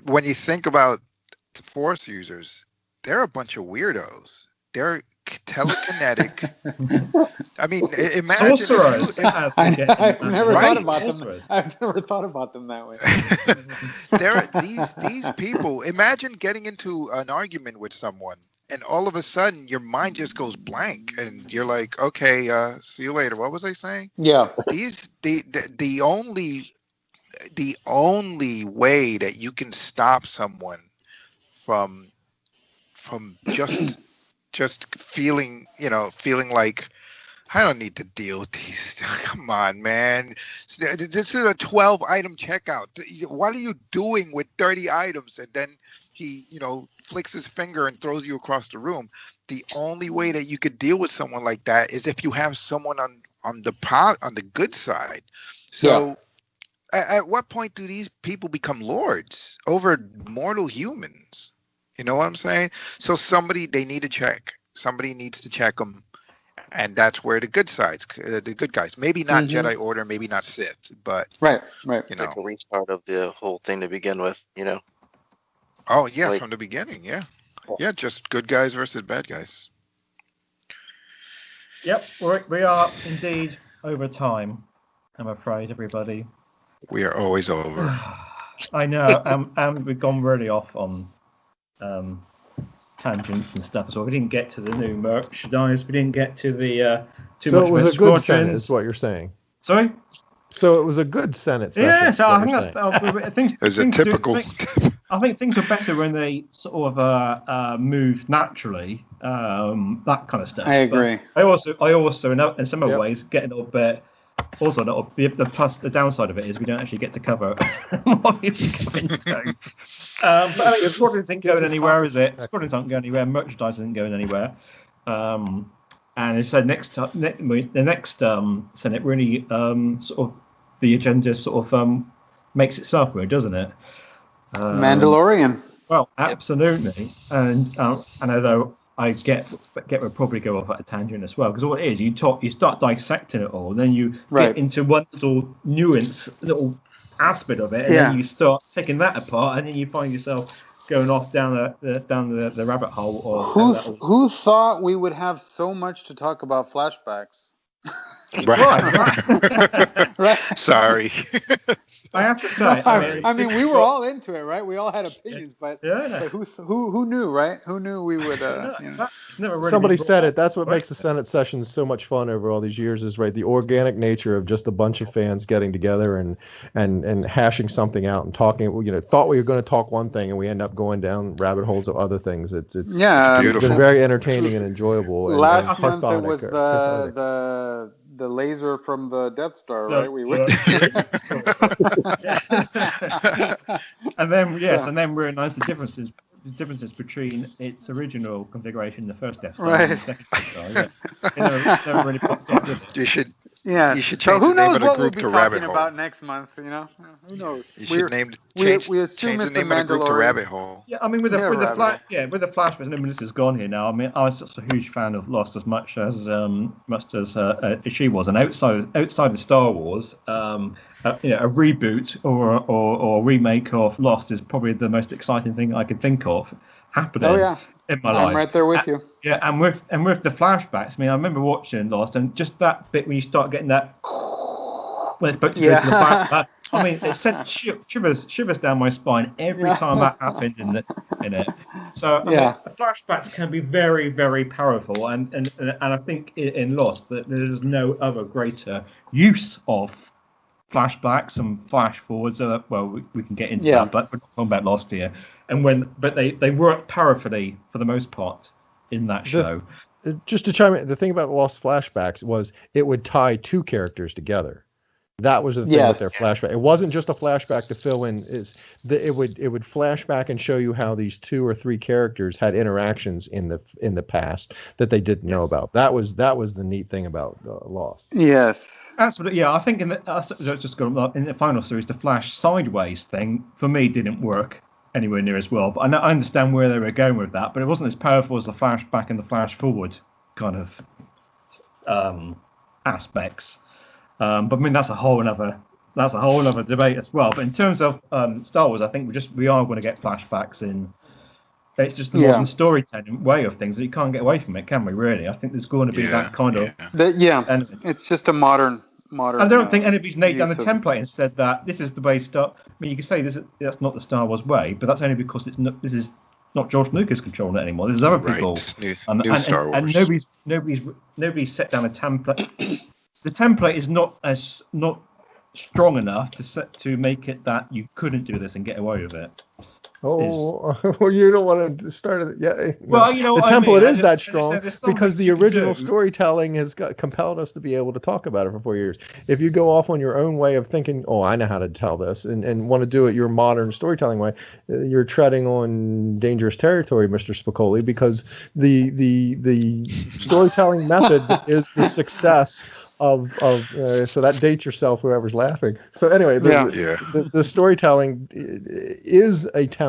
When you think about the Force users, they're a bunch of weirdos. They're telekinetic. I mean, imagine sorcerers. I've never thought about them. I've never thought about them that way. There are these people. Imagine getting into an argument with someone, and all of a sudden your mind just goes blank, and you're like, "Okay, see you later." What was I saying? Yeah. The only way that you can stop someone from just feeling like I don't need to deal with these. Come on, man. This is a 12-item checkout. What are you doing with 30 items? And then he, flicks his finger and throws you across the room. The only way that you could deal with someone like that is if you have someone on the good side. So at what point do these people become lords over mortal humans? You know what I'm saying? So they need to check. Somebody needs to check them, and that's where the good guys. Maybe not Jedi Order, maybe not Sith, but right. It's like a restart of the whole thing to begin with. Oh yeah, from the beginning, yeah, just good guys versus bad guys. Yep, we are indeed over time. I'm afraid, everybody. We are always over. I know, and we've gone really off on tangents and stuff as well. We didn't get to the new merchandise. We didn't get to the too So much it was about a good Senate, squadrons. is what you're saying. Sorry? So it was a good Senate session. Yeah, is so what I think you're that's things. It was a things typical. I think things were better when they sort of moved naturally, that kind of stuff. I agree. But I also in some other ways get a little bit. Also, the downside of it is we don't actually get to cover what we've come into. But I mean, Squadrons isn't going anywhere, is it? Squadrons aren't going anywhere. Merchandise isn't going anywhere. And it said the next Senate really sort of the agenda sort of makes itself weird, doesn't it? Mandalorian. Well, absolutely. And although I get we'll probably go off at a tangent as well, because all it is, you start dissecting it all, and then you get into one little nuance, little aspect of it, and then you start taking that apart, and then you find yourself going off down the rabbit hole. Or who thought we would have so much to talk about flashbacks? Right. Sorry. I have to say. I mean, we were all into it, right? We all had opinions, but who knew, right? Who knew we would? Somebody said it. That's what makes the Senate sessions so much fun over all these years. Is right the organic nature of just a bunch of fans getting together and hashing something out and talking. You know, thought we were going to talk one thing and we end up going down rabbit holes of other things. It's been very entertaining and enjoyable. Last month it was the laser from the Death Star, right? We were. And then realised the differences between its original configuration, the first Death Star, and the second Death Star. It never really popped up, did it? You should Yeah. You should change the name of the group to Rabbit Hole. About next month, you know, who knows? You should change the name of the group to Rabbit Hole. Yeah, I mean with the flashbacks. I mean, this is gone here now. I mean, I was just a huge fan of Lost as much as she was, and outside of Star Wars, a reboot or remake of Lost is probably the most exciting thing I could think of happening. Oh yeah. In my life. I'm right there with you. Yeah, and with the flashbacks, I mean, I remember watching Lost, and just that bit when you start getting that when it's about to go to the back. I mean, it sent shivers down my spine every time that happened in it. So I mean, flashbacks can be very, very powerful, and I think in Lost that there's no other greater use of flashbacks and flash forwards. We can get into that, but we're not talking about Lost here. But they work powerfully for the most part in that show. Just to chime in, the thing about Lost flashbacks was it would tie two characters together. That was the thing with their flashback. It wasn't just a flashback to fill in. It would flashback and show you how these 2 or 3 characters had interactions in the past that they didn't know about. That was the neat thing about Lost. Yes, absolutely. Yeah, I think in the final series, the Flash sideways thing for me didn't work anywhere near as well. But I understand where they were going with that, but it wasn't as powerful as the flashback and the flash forward kind of aspects. But I mean that's a whole other debate as well. But in terms of Star Wars, I think we are going to get flashbacks in. It's just the modern storytelling way of things that you can't get away from it, can we? Really, I think there's going to be that kind of. It's just a modern. I don't think anybody's laid down the template and said that this is the way Star. I mean, you can say that's not the Star Wars way, but that's only because this is not George Lucas controlling it anymore. There's other people, new Star Wars. And nobody's set down a template. The template is not strong enough to make it that you couldn't do this and get away with it. You don't want to start it. Yeah. Well, the template is that strong because the original storytelling has compelled us to be able to talk about it for 4 years. If you go off on your own way of thinking, I know how to tell this, and want to do it your modern storytelling way, you're treading on dangerous territory, Mr. Spicoli, because the storytelling method is the success of so that dates yourself, whoever's laughing. So anyway, the storytelling is a template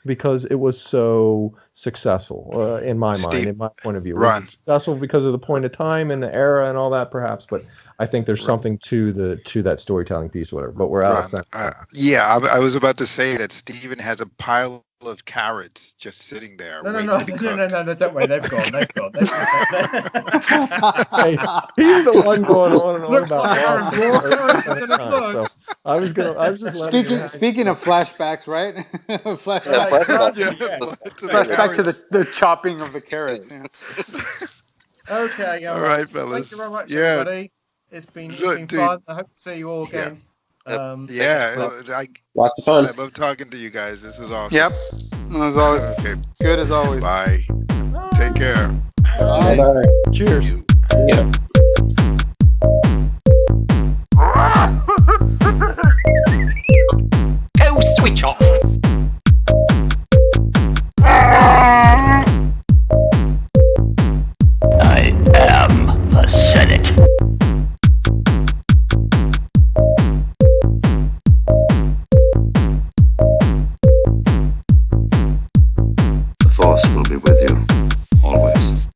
because it was so successful in my mind, in my point of view. It was successful because of the point of time and the era and all that, perhaps. But I think there's something to that storytelling piece, or whatever. But we're out of time. Yeah, I was about to say that Steven has a pile of carrots just sitting there. No, waiting don't worry, they've gone. Hey, he's the one going on and on Looks about like Aaron so I was just speaking of flashbacks, right? Flashback to the chopping of the carrots. Yeah. Okay, all right, fellas. Thank you very much, everybody. It's been fun. I hope to see you all again. Lots of fun. I love talking to you guys. This is awesome. Yep. As always. Okay. Good as always. Bye. Take care. Bye. Bye. Cheers. Yeah. Go switch off. I am the Senate. The Force will be with you, always.